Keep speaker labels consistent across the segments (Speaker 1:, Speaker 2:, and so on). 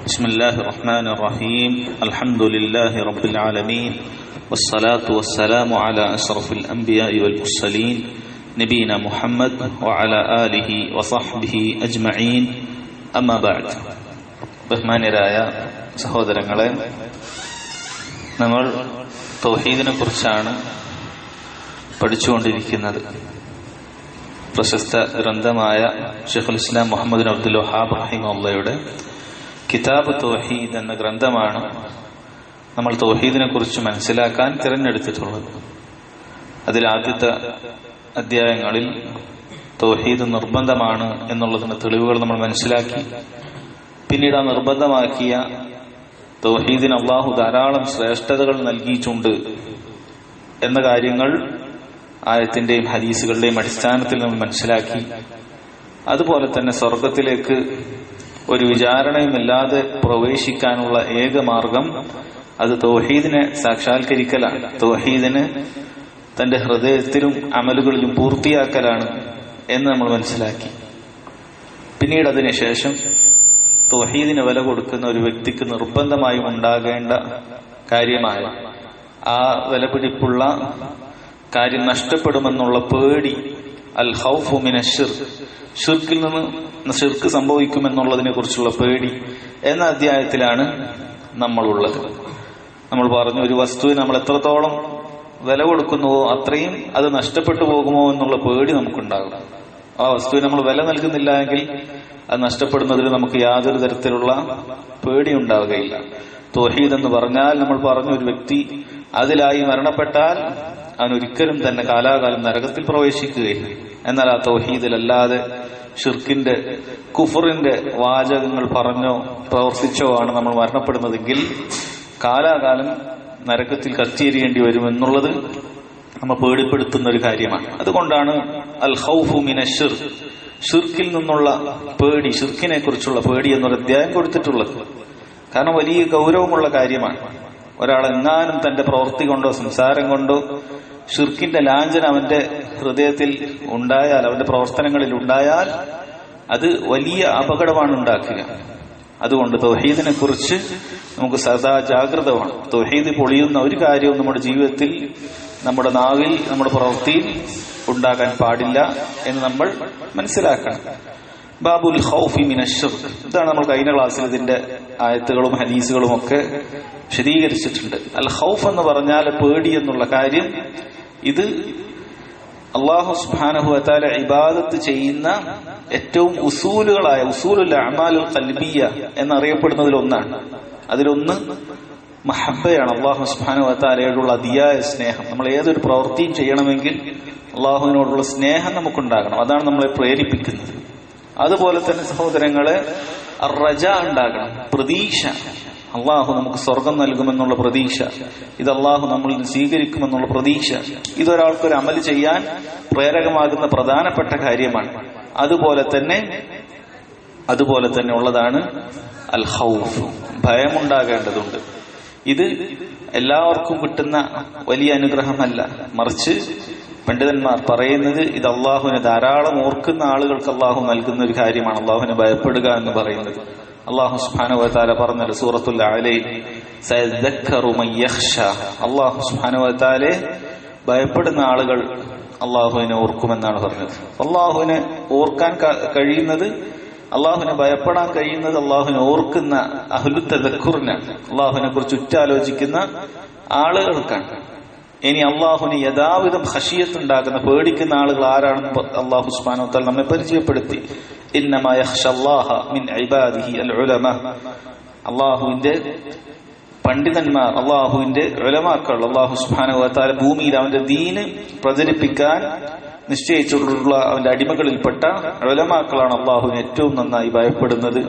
Speaker 1: بسم الله الرحمن الرحيم الحمد لله رب العالمين والصلاة والسلام على أشرف الأنبياء والمرسلين نبينا محمد وعلى آله وصحبه أجمعين أما بعد ബഹുമാന്യരായ സഹോദരങ്ങളെ, നമ്മൾ തൗഹീദിനെ കുറിച്ചാണ് പഠിച്ചുകൊണ്ടിരിക്കുന്നത്. പ്രശസ്ത ഗ്രന്ഥമായ ശൈഖുൽ ഇസ്ലാം മുഹമ്മദ് ബിൻ അബ്ദുൽ വഹാബ് റഹിമഹുള്ളയുടെ കിതാബ് തൗഹീദ് എന്ന ഗ്രന്ഥമാണ് നമ്മൾ തൗഹീദിനെ കുറിച്ച് മനസ്സിലാക്കാൻ തിരഞ്ഞെടുത്തിട്ടുള്ളത്. അതിൽ ആദ്യത്തെ അധ്യായങ്ങളിൽ തൗഹീദ് നിർബന്ധമാണ് എന്നുള്ളതിന്റെ തെളിവുകൾ നമ്മൾ മനസ്സിലാക്കി. പിന്നീട് ആ നിർബന്ധമാക്കിയ തൗഹീദിന് അള്ളാഹു ധാരാളം ശ്രേഷ്ഠതകൾ നൽകിയിട്ടുണ്ട് എന്ന കാര്യങ്ങൾ ആയത്തിന്റെയും ഹദീസുകളുടെയും അടിസ്ഥാനത്തിൽ നമ്മൾ മനസ്സിലാക്കി. അതുപോലെ തന്നെ സ്വർഗത്തിലേക്ക് ഒരു വിചാരണയുമില്ലാതെ പ്രവേശിക്കാനുള്ള ഏക മാർഗം അത് തൗഹീദിനെ സാക്ഷാത്കരിക്കലാണ്, തൗഹീദിന് തന്റെ ഹൃദയത്തിലും അമലുകളിലും പൂർത്തിയാക്കലാണ് എന്ന് നമ്മൾ മനസ്സിലാക്കി. പിന്നീട് അതിനുശേഷം തൗഹീദിന് വില കൊടുക്കുന്ന ഒരു വ്യക്തിക്ക് നിർബന്ധമായും ഉണ്ടാകേണ്ട കാര്യമായ ആ വിലപിടിപ്പുള്ള കാര്യം നഷ്ടപ്പെടുമെന്നുള്ള പേടി, അൽ ഖൗഫു മിനശ് ശിർക്ക്, ഷിർക്കിൽ നിന്ന് ഷിർക്ക് സംഭവിക്കുമെന്നുള്ളതിനെ കുറിച്ചുള്ള പേടി എന്ന അധ്യായത്തിലാണ് നമ്മളുള്ളത്. നമ്മൾ പറഞ്ഞു, ഒരു വസ്തുവിന് നമ്മൾ എത്രത്തോളം വില കൊടുക്കുന്നുവോ അത്രയും അത് നഷ്ടപ്പെട്ടു പോകുമോ എന്നുള്ള പേടി നമുക്കുണ്ടാകും. ആ വസ്തുവിന് നമ്മൾ വില നൽകുന്നില്ല എങ്കിൽ അത് നഷ്ടപ്പെടുന്നതിൽ നമുക്ക് യാതൊരു തരത്തിലുള്ള പേടി ഉണ്ടാവുകയില്ല. തൗഹീദ് എന്ന് പറഞ്ഞാൽ നമ്മൾ പറഞ്ഞു, ഒരു വ്യക്തി അതിലായി മരണപ്പെട്ടാൽ അവനൊരിക്കലും തന്നെ കാലാകാലം നരകത്തിൽ പ്രവേശിക്കുകയില്ല. എന്നാൽ ആ തൗഹീദിലല്ലാതെ ഷിർക്കിന്റെ കുഫറിന്റെ വാചകങ്ങൾ പറഞ്ഞോ പ്രവർത്തിച്ചോ ആണ് നമ്മൾ മരണപ്പെടുന്നതെങ്കിൽ കാലാകാലം നരകത്തിൽ കത്തിയെരിയേണ്ടി വരുമെന്നുള്ളത് നമ്മൾ പേടിപ്പെടുത്തുന്ന ഒരു കാര്യമാണ്. അതുകൊണ്ടാണ് അൽ ഖൗഫു മിനശ് ശിർക്ക്, ഷിർക്കിൽ നിന്നുള്ള പേടി, ഷിർക്കിനെ കുറിച്ചുള്ള പേടി എന്നൊരു അധ്യായം കൊടുത്തിട്ടുള്ളത്. കാരണം വലിയ ഗൗരവമുള്ള കാര്യമാണ്. ഒരാളെങ്ങാനും തന്റെ പ്രവൃത്തി കൊണ്ടോ സംസാരം കൊണ്ടോ ഷിർക്കിന്റെ ലാഞ്ചന അവന്റെ ഹൃദയത്തിൽ ഉണ്ടായാൽ, അവന്റെ പ്രവർത്തനങ്ങളിൽ ഉണ്ടായാൽ അത് വലിയ അപകടമാണ് ഉണ്ടാക്കുക. അതുകൊണ്ട് തൗഹീദിനെ കുറിച്ച് നമുക്ക് സദാ ജാഗ്രത വേണം. തൗഹീദ് പൊളിയുന്ന ഒരു കാര്യവും നമ്മുടെ ജീവിതത്തിൽ, നമ്മുടെ നാവിൽ, നമ്മുടെ പ്രവൃത്തിയിൽ ഉണ്ടാകാൻ പാടില്ല എന്ന് നമ്മൾ മനസ്സിലാക്കണം. ബാബുൽ ഖൗഫി മിനശ് ശിർക്ക്, ഇതാണ് നമ്മൾ കഴിഞ്ഞ ക്ലാസ്സിൽ ഇതിന്റെ ആയത്തുകളും ഹദീസുകളും ഒക്കെ വിശദീകരിച്ചിട്ടുണ്ട്. അൽ ഖൗഫ് എന്ന് പറഞ്ഞാൽ പേടി എന്നുള്ള കാര്യം, ഇത് അല്ലാഹു സുബ്ഹാനഹു വ തആല ഇബാദത്ത് ചെയ്യുന്ന ഏറ്റവും ഉസൂലുകളായ ഉസൂലുൽ അഅമാലുൽ ഖൽബിയ്യ എന്നറിയപ്പെടുന്നതിൽ ഒന്നാണ്. അതിലൊന്ന് മഹബ്ബയാണ്, അല്ലാഹു സുബ്ഹാനഹു വ തആലയോടുള്ള അതിയായ സ്നേഹം. നമ്മൾ ഏതൊരു പ്രവൃത്തിയും ചെയ്യണമെങ്കിൽ അല്ലാഹുവിനോടുള്ള സ്നേഹം നമുക്കുണ്ടാകണം. അതാണ് നമ്മളെ പ്രേരിപ്പിക്കുന്നത്. അതുപോലെ തന്നെ സഹോദരങ്ങളെ, റജ ഉണ്ടാകണം, പ്രതീക്ഷ. അള്ളാഹു നമുക്ക് സ്വർഗം നൽകുമെന്നുള്ള പ്രതീക്ഷ, ഇത് അള്ളാഹു നമ്മളിൽ നിന്ന് സ്വീകരിക്കുമെന്നുള്ള പ്രതീക്ഷ, ഇതൊരാൾക്കൊരു അമൽ ചെയ്യാൻ പ്രേരകമാകുന്ന പ്രധാനപ്പെട്ട കാര്യമാണ്. അതുപോലെ തന്നെ ഉള്ളതാണ് അൽ ഖൗഫ്, ഭയമുണ്ടാകേണ്ടതുണ്ട്. ഇത് എല്ലാവർക്കും കിട്ടുന്ന വലിയ അനുഗ്രഹമല്ല, മറിച്ച് പണ്ഡിതന്മാർ പറയുന്നത് ഇത് അള്ളാഹുവിനെ ധാരാളം ഓർക്കുന്ന ആളുകൾക്ക് അള്ളാഹു നൽകുന്ന ഒരു കാര്യമാണ്, അള്ളാഹുവിനെ ഭയപ്പെടുക എന്ന് പറയുന്നത്. അള്ളാഹു സുബ്ഹാനഹു വ തആല പറഞ്ഞത് സൂറത്തുൽ അഅലയിൽ, സയദ്ദക്കറു മൻ യഖ്ശ, അള്ളാഹു സുബ്ഹാനഹു വ തആലയെ ഭയപ്പെടുന്ന ആളുകൾ അള്ളാഹുവിനെ ഓർക്കുമെന്നാണ് പറഞ്ഞത്. അള്ളാഹുവിനെ ഓർക്കാൻ കഴിയുന്നത്, അള്ളാഹുവിനെ ഭയപ്പെടാൻ കഴിയുന്നത് അള്ളാഹുവിനെ ഓർക്കുന്ന അഹ്ലു തദക്കുറിനാണ്, അള്ളാഹുവിനെ കുറിച്ച് ഉറ്റാലോചിക്കുന്ന ആളുകൾക്കാണ്. ഇനി അള്ളാഹുവിന് യഥാവിധം ഖശിയത്ത് ഉണ്ടാകുന്ന, പേടിക്കുന്ന ആളുകൾ ആരാണെന്ന് അള്ളാഹു സുബ്ഹാനഹു വ തആല നമ്മെ പരിചയപ്പെടുത്തി. ഇന്നമാ യഖ്ശല്ലാഹ മിൻ ഇബാദിഹി അൽ ഉലമാ, അള്ളാഹുവിന്റെ പണ്ഡിതന്മാർ, അള്ളാഹുവിന്റെ ഉലമാക്കൾ, അള്ളാഹു സുബ്ഹാനഹു വ തആല ഭൂമിയിൽ അവന്റെ ദീന് പ്രചരിപ്പിക്കാൻ നിശ്ചയിച്ചിട്ടുള്ള അവന്റെ അടിമകളിൽപ്പെട്ട ഉലമാക്കളാണ് അള്ളാഹുവിനെ ഏറ്റവും നന്നായി ഭയപ്പെടുന്നത്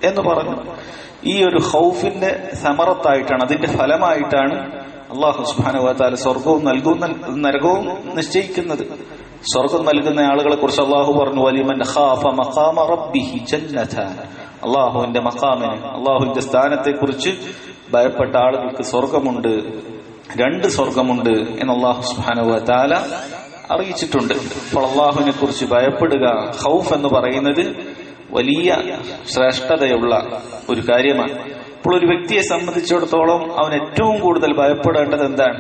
Speaker 1: എന്ന് പറഞ്ഞു. ഈ ഒരു ഖൗഫിന്റെ സമറത്തായിട്ടാണ്, അതിന്റെ ഫലമായിട്ടാണ് അള്ളാഹു സുബ്ഹാനഹു വ തആല സ്വർഗവും നരകവും നിശ്ചയിക്കുന്നത്. സ്വർഗം നൽകുന്ന ആളുകളെ കുറിച്ച് അള്ളാഹു പറഞ്ഞു, വലിമൻ ഖാഫ മഖാമ റബ്ബിഹി ജന്നതാൻ, അള്ളാഹുവിന്റെ മഖാമിനെ, അള്ളാഹുവിന്റെ സ്ഥാനത്തെ കുറിച്ച് ഭയപ്പെട്ട ആളുകൾക്ക് സ്വർഗമുണ്ട്, 2 സ്വർഗമുണ്ട് എന്ന് അള്ളാഹു സുബ്ഹാനഹു വ തആല അറിയിച്ചിട്ടുണ്ട്. അപ്പോൾ അള്ളാഹുവിനെ കുറിച്ച് ഭയപ്പെടുക, ഖൗഫ് എന്ന് പറയുന്നത് വലിയ ശ്രേഷ്ഠതയുള്ള ഒരു കാര്യമാണ്. ഇപ്പോൾ ഒരു വ്യക്തിയെ സംബന്ധിച്ചിടത്തോളം അവൻ ഏറ്റവും കൂടുതൽ ഭയപ്പെടേണ്ടത് എന്താണ്?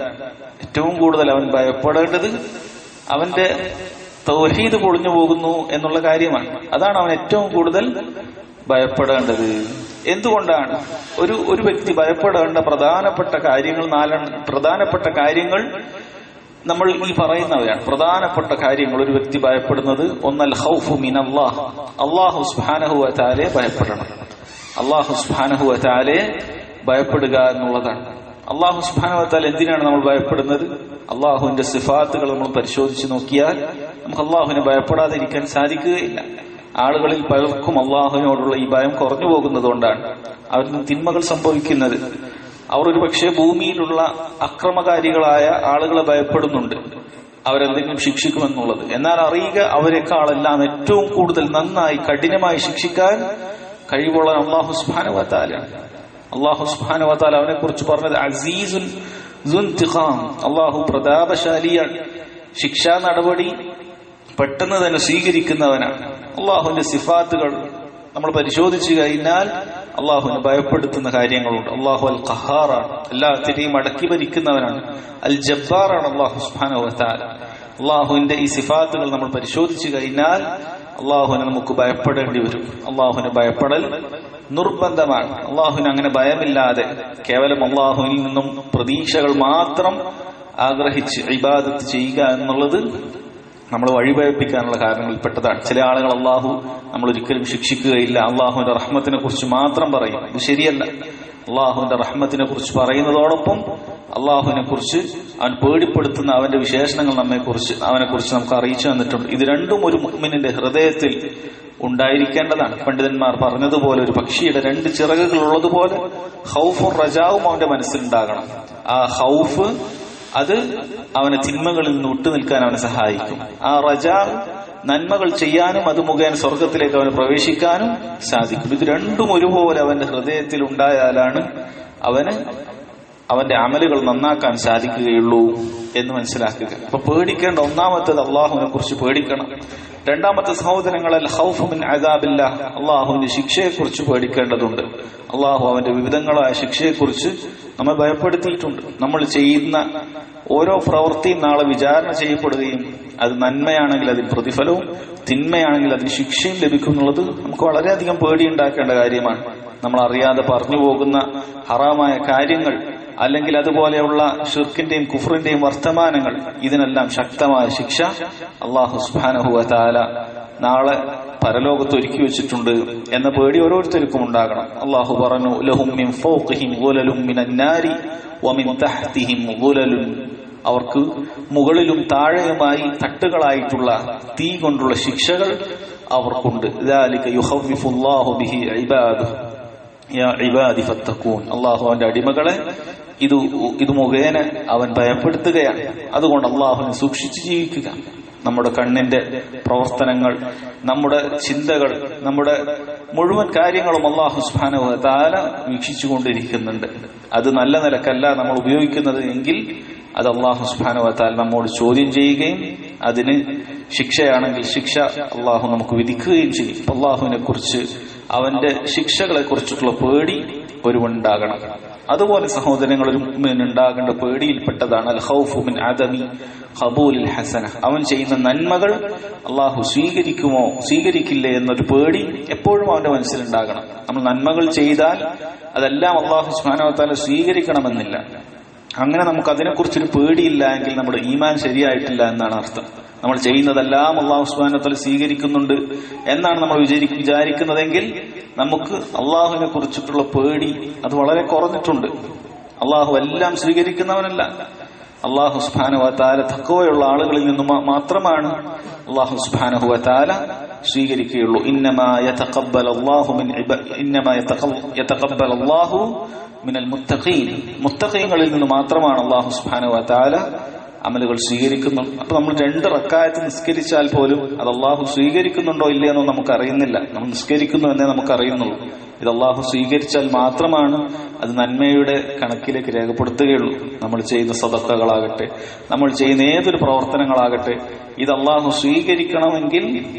Speaker 1: ഏറ്റവും കൂടുതൽ അവൻ ഭയപ്പെടേണ്ടത് അവന്റെ തൗഹീദ് പൊളിഞ്ഞു പോകുന്നു എന്നുള്ള കാര്യമാണ്. അതാണ് അവൻ ഏറ്റവും കൂടുതൽ ഭയപ്പെടേണ്ടത്. എന്തുകൊണ്ടാണ് ഒരു വ്യക്തി ഭയപ്പെടേണ്ട പ്രധാനപ്പെട്ട കാര്യങ്ങൾ നമ്മൾ ഈ പറയുന്നവയാണ്. പ്രധാനപ്പെട്ട കാര്യങ്ങൾ ഒരു വ്യക്തി ഭയപ്പെടുന്നത് ഒന്നൽ ഖൗഫു മിനല്ലാഹ്, അല്ലാഹു സുബ്ഹാനഹു വ തആലയെ ഭയപ്പെടണം. അല്ലാഹു സുബ്ഹാനഹു വ തആലയെ ഭയപ്പെടുക എന്നുള്ളതാണ്. അല്ലാഹു സുബ്ഹാനഹു വ തആല എന്തിനാണ് നമ്മൾ ഭയപ്പെടുന്നത്? അല്ലാഹുവിന്റെ സിഫാത്തുകൾ നമ്മൾ പരിശോധിച്ച് നോക്കിയാൽ നമുക്ക് അല്ലാഹുവിനെ ഭയപ്പെടാതെ ഇരിക്കാൻ സാധിക്കുകയില്ല. ആളുകളിൽ പലർക്കും അല്ലാഹുവിനോടുള്ള ഈ ഭയം കുറഞ്ഞു പോകുന്നത് കൊണ്ടാണ് അവരിൽ തിന്മകൾ സംഭവിക്കുന്നത്. അവർ ഒരു പക്ഷേ ഭൂമിയിലുള്ള അക്രമകാരികളായ ആളുകളെ ഭയപ്പെടുന്നുണ്ട്, അവരെന്തെങ്കിലും ശിക്ഷിക്കുമെന്നുള്ളത്. എന്നാൽ അറിയുക, അവരെക്കാളെല്ലാം ഏറ്റവും കൂടുതൽ നന്നായി കഠിനമായി ശിക്ഷിക്കാൻ കഴിവുള്ള അല്ലാഹു സുബ്ഹാനഹു വ തആലയാണ്. അല്ലാഹു സുബ്ഹാനഹു വ തആല അവനെ കുറിച്ച് പറഞ്ഞത് അസീസുൻ ദുൻതിഖാം, അല്ലാഹു പ്രതാപശാലിയാണ്, ശിക്ഷാ നടപടി പെട്ടെന്ന് തന്നെ സ്വീകരിക്കുന്നവനാണ്. അല്ലാഹുവിന്റെ സിഫാത്തുകൾ നമ്മൾ പരിശോധിച്ചു കഴിഞ്ഞാൽ അള്ളാഹുവിനെ ഭയപ്പെടുത്തുന്ന കാര്യങ്ങളുണ്ട്. അള്ളാഹു അൽ ഖഹാറാണ്, എല്ലാത്തിനെയും അടക്കി ഭരിക്കുന്നവനാണ്. അൽ ജബ്ബാറാണ് അള്ളാഹു സുബ്ഹാനഹു വ തആല. അള്ളാഹുവിന്റെ ഈ സിഫാത്തുകൾ നമ്മൾ പരിശോധിച്ചു കഴിഞ്ഞാൽ അള്ളാഹുവിനെ നമുക്ക് ഭയപ്പെടേണ്ടി വരും. അള്ളാഹുവിനെ ഭയപ്പെടൽ നിർബന്ധമാണ്. അള്ളാഹുവിന് അങ്ങനെ ഭയമില്ലാതെ കേവലം അള്ളാഹുവിൽ നിന്നും പ്രതീക്ഷകൾ മാത്രം ആഗ്രഹിച്ച് ഇബാദത്ത് ചെയ്യുക എന്നുള്ളത് നമ്മൾ വഴിപഴപ്പിക്കാനുള്ള കാരണങ്ങളിൽപ്പെട്ടതാണ്. ചില ആളുകൾ അള്ളാഹു നമ്മൾ ഒരിക്കലും ശിക്ഷിക്കുകയില്ല, അള്ളാഹുവിന്റെ റഹ്മത്തിനെ കുറിച്ച് മാത്രം പറയും. ഇത് ശരിയല്ല. അള്ളാഹുവിന്റെ റഹ്മത്തിനെ കുറിച്ച് പറയുന്നതോടൊപ്പം അള്ളാഹുവിനെ കുറിച്ച് അവൻ പേടിപ്പെടുത്തുന്ന അവന്റെ വിശേഷണങ്ങൾ അവനെ കുറിച്ച് നമുക്ക് അറിയിച്ചു തന്നിട്ടുണ്ട്. ഇത് രണ്ടും ഒരു മുഅ്മിനിന്റെ ഹൃദയത്തിൽ ഉണ്ടായിരിക്കേണ്ടതാണ്. പണ്ഡിതന്മാർ പറഞ്ഞതുപോലെ ഒരു പക്ഷിയുടെ 2 ചിറകുകൾ ഉള്ളതുപോലെ ഖൗഫും റജാവും അവന്റെ മനസ്സിലുണ്ടാകണം. ആ ഖൗഫ് അത് അവനെ തിന്മകളിൽ നിന്ന് വിട്ടുനിൽക്കാൻ അവനെ സഹായിക്കും. ആ റജാ നന്മകൾ ചെയ്യാനും അത് മുഖേന സ്വർഗത്തിലേക്ക് അവന് പ്രവേശിക്കാനും സാധിക്കും. ഇത് രണ്ടും ഒരുപോലെ അവന്റെ ഹൃദയത്തിൽ ഉണ്ടായാലാണ് അവന് അവന്റെ അമലുകൾ നന്നാക്കാൻ സാധിക്കുകയുള്ളൂ എന്ന് മനസ്സിലാക്കുക. അപ്പൊ പേടിക്കേണ്ട ഒന്നാമത്തേത് അള്ളാഹുവിനെ കുറിച്ച് പേടിക്കണം. രണ്ടാമത്തെ സഹോദരങ്ങൾ അൽ ഖൗഫു മിൻ അദാബില്ലാഹ്, അള്ളാഹുവിന്റെ ശിക്ഷയെക്കുറിച്ച് പേടിക്കേണ്ടതുണ്ട്. അള്ളാഹു അവന്റെ വിവിധങ്ങളായ ശിക്ഷയെക്കുറിച്ച് നമ്മെ ഭയപ്പെടുത്തിയിട്ടുണ്ട്. നമ്മൾ ചെയ്യുന്ന ഓരോ പ്രവൃത്തിയും നാളെ വിചാരണ ചെയ്യപ്പെടുകയും അത് നന്മയാണെങ്കിൽ അതിന് പ്രതിഫലവും തിന്മയാണെങ്കിൽ അതിന് ശിക്ഷയും ലഭിക്കും എന്നുള്ളത് നമുക്ക് വളരെയധികം പേടിയുണ്ടാക്കേണ്ട കാര്യമാണ്. നമ്മൾ അറിയാതെ പറഞ്ഞു പോകുന്ന ഹറാമായ കാര്യങ്ങൾ അല്ലെങ്കിൽ അതുപോലെയുള്ള ഷിർക്കിന്റെയും കുഫറിന്റെയും വർത്തമാനങ്ങൾ, ഇതിനെല്ലാം ശക്തമായ ശിക്ഷ അല്ലാഹു സുബ്ഹാനഹു വ തആല നാളെ പരലോകത്ത് ഒരുക്കി വെച്ചിട്ടുണ്ട് എന്ന പേടി ഓരോരുത്തർക്കും ഉണ്ടാകണം. അല്ലാഹു പറഞ്ഞു, ലഹും മിൻ ഫൗഖിഹിം ഗുലലുൻ മിനൻ നാരി വമിൻ തഹ്തിഹിം ഗുലലുൻ, അവർക്ക് മുകളിലും താഴെയുമായി തട്ടുകളായിട്ടുള്ള തീ കൊണ്ടുള്ള ശിക്ഷകൾ അവർക്കുണ്ട്. ദാലിക യുഖവ്വിഫുല്ലാഹു ബിഹി ഇബാദഹു യാ ഇബാദി ഫത്തഖൂൻ, അല്ലാഹു അവന്റെ അടിമകളെ ഇത് മുഖേന അവൻ ഭയപ്പെടുത്തുകയാണ്. അതുകൊണ്ട് അള്ളാഹുവിനെ സൂക്ഷിച്ച് ജീവിക്കുക. നമ്മുടെ കണ്ണിന്റെ പ്രവർത്തനങ്ങൾ, നമ്മുടെ ചിന്തകൾ, നമ്മുടെ മുഴുവൻ കാര്യങ്ങളും അല്ലാഹു സുബ്ഹാനഹു വ തആല വീക്ഷിച്ചുകൊണ്ടിരിക്കുന്നുണ്ട്. അത് നല്ല നിലക്കല്ല നമ്മൾ ഉപയോഗിക്കുന്നത് എങ്കിൽ അത് അല്ലാഹു സുബ്ഹാനഹു വ തആല നമ്മോട് ചോദ്യം ചെയ്യുകയും അതിന് ശിക്ഷയാണെങ്കിൽ ശിക്ഷ അല്ലാഹു നമുക്ക് വിധിക്കുകയും ചെയ്യും. അല്ലാഹുവിനെ കുറിച്ച് അവന്റെ ശിക്ഷകളെ കുറിച്ചിട്ടുള്ള പേടി ഒരുവനുണ്ടാകണം. അതുപോലെ സഹോദരങ്ങൾ, ഒരു മുഅ്മിന് ഉണ്ടാകേണ്ട പേടിയിൽപ്പെട്ടതാണ് അൽ ഖൗഫു മിൻ അദമി ഖബൂലിൽ ഹസന, അവൻ ചെയ്യുന്ന നന്മകൾ അള്ളാഹു സ്വീകരിക്കുമോ സ്വീകരിക്കില്ലേ എന്നൊരു പേടി എപ്പോഴും അവന്റെ മനസ്സിലുണ്ടാകണം. നമ്മൾ നന്മകൾ ചെയ്താൽ അതെല്ലാം അള്ളാഹു സുബ്ഹാനഹു വ തആല സ്വീകരിക്കണമെന്നില്ല. അങ്ങനെ നമുക്ക് അതിനെക്കുറിച്ചൊരു പേടിയില്ല എങ്കിൽ നമ്മുടെ ഈമാൻ ശരിയായിട്ടില്ല എന്നാണ് അർത്ഥം. നമ്മൾ ചെയ്യുന്നതെല്ലാം അള്ളാഹു സുബ്ഹാനഹു വ തആല സ്വീകരിക്കുന്നുണ്ട് എന്നാണ് നമ്മൾ വിചാരിക്കുന്നതെങ്കിൽ നമുക്ക് അള്ളാഹുവിനെ കുറിച്ചിട്ടുള്ള പേടി അത് വളരെ കുറഞ്ഞിട്ടുണ്ട്. അള്ളാഹു എല്ലാം സ്വീകരിക്കുന്നവനല്ല. അള്ളാഹു സുബ്ഹാനഹു വ തആല തഖ്വയുള്ള ആളുകളിൽ നിന്നും മാത്രമാണ് അള്ളാഹു സുബ്ഹാനഹു വ തആല സ്വീകരിക്കുകയുള്ളൂ. ഇന്നമാ യതഖബ്ബലല്ലാഹു മിനൽ മുത്തഖീൻ, മുത്തഖീങ്ങളിൽ നിന്ന് മാത്രമാണ് അള്ളാഹു സുബ്ഹാനഹു വ തആല അമലുകൾ സ്വീകരിക്കുന്നു. അപ്പൊ നമ്മൾ 2 റക്അത്ത് നിസ്കരിച്ചാൽ പോലും അത് അള്ളാഹു സ്വീകരിക്കുന്നുണ്ടോ ഇല്ലയെന്നോ നമുക്ക് അറിയുന്നില്ല. നമ്മൾ നിസ്കരിക്കുന്നു എന്നേ നമുക്ക് അറിയുന്നുള്ളൂ. ഇത് അള്ളാഹു സ്വീകരിച്ചാൽ മാത്രമാണ് അത് നന്മയുടെ കണക്കിലേക്ക് രേഖപ്പെടുത്തുകയുള്ളൂ. നമ്മൾ ചെയ്യുന്ന സദഖകളാകട്ടെ, നമ്മൾ ചെയ്യുന്ന ഏതൊരു പ്രവർത്തനങ്ങളാകട്ടെ, ഇത് അള്ളാഹു സ്വീകരിക്കണമെങ്കിൽ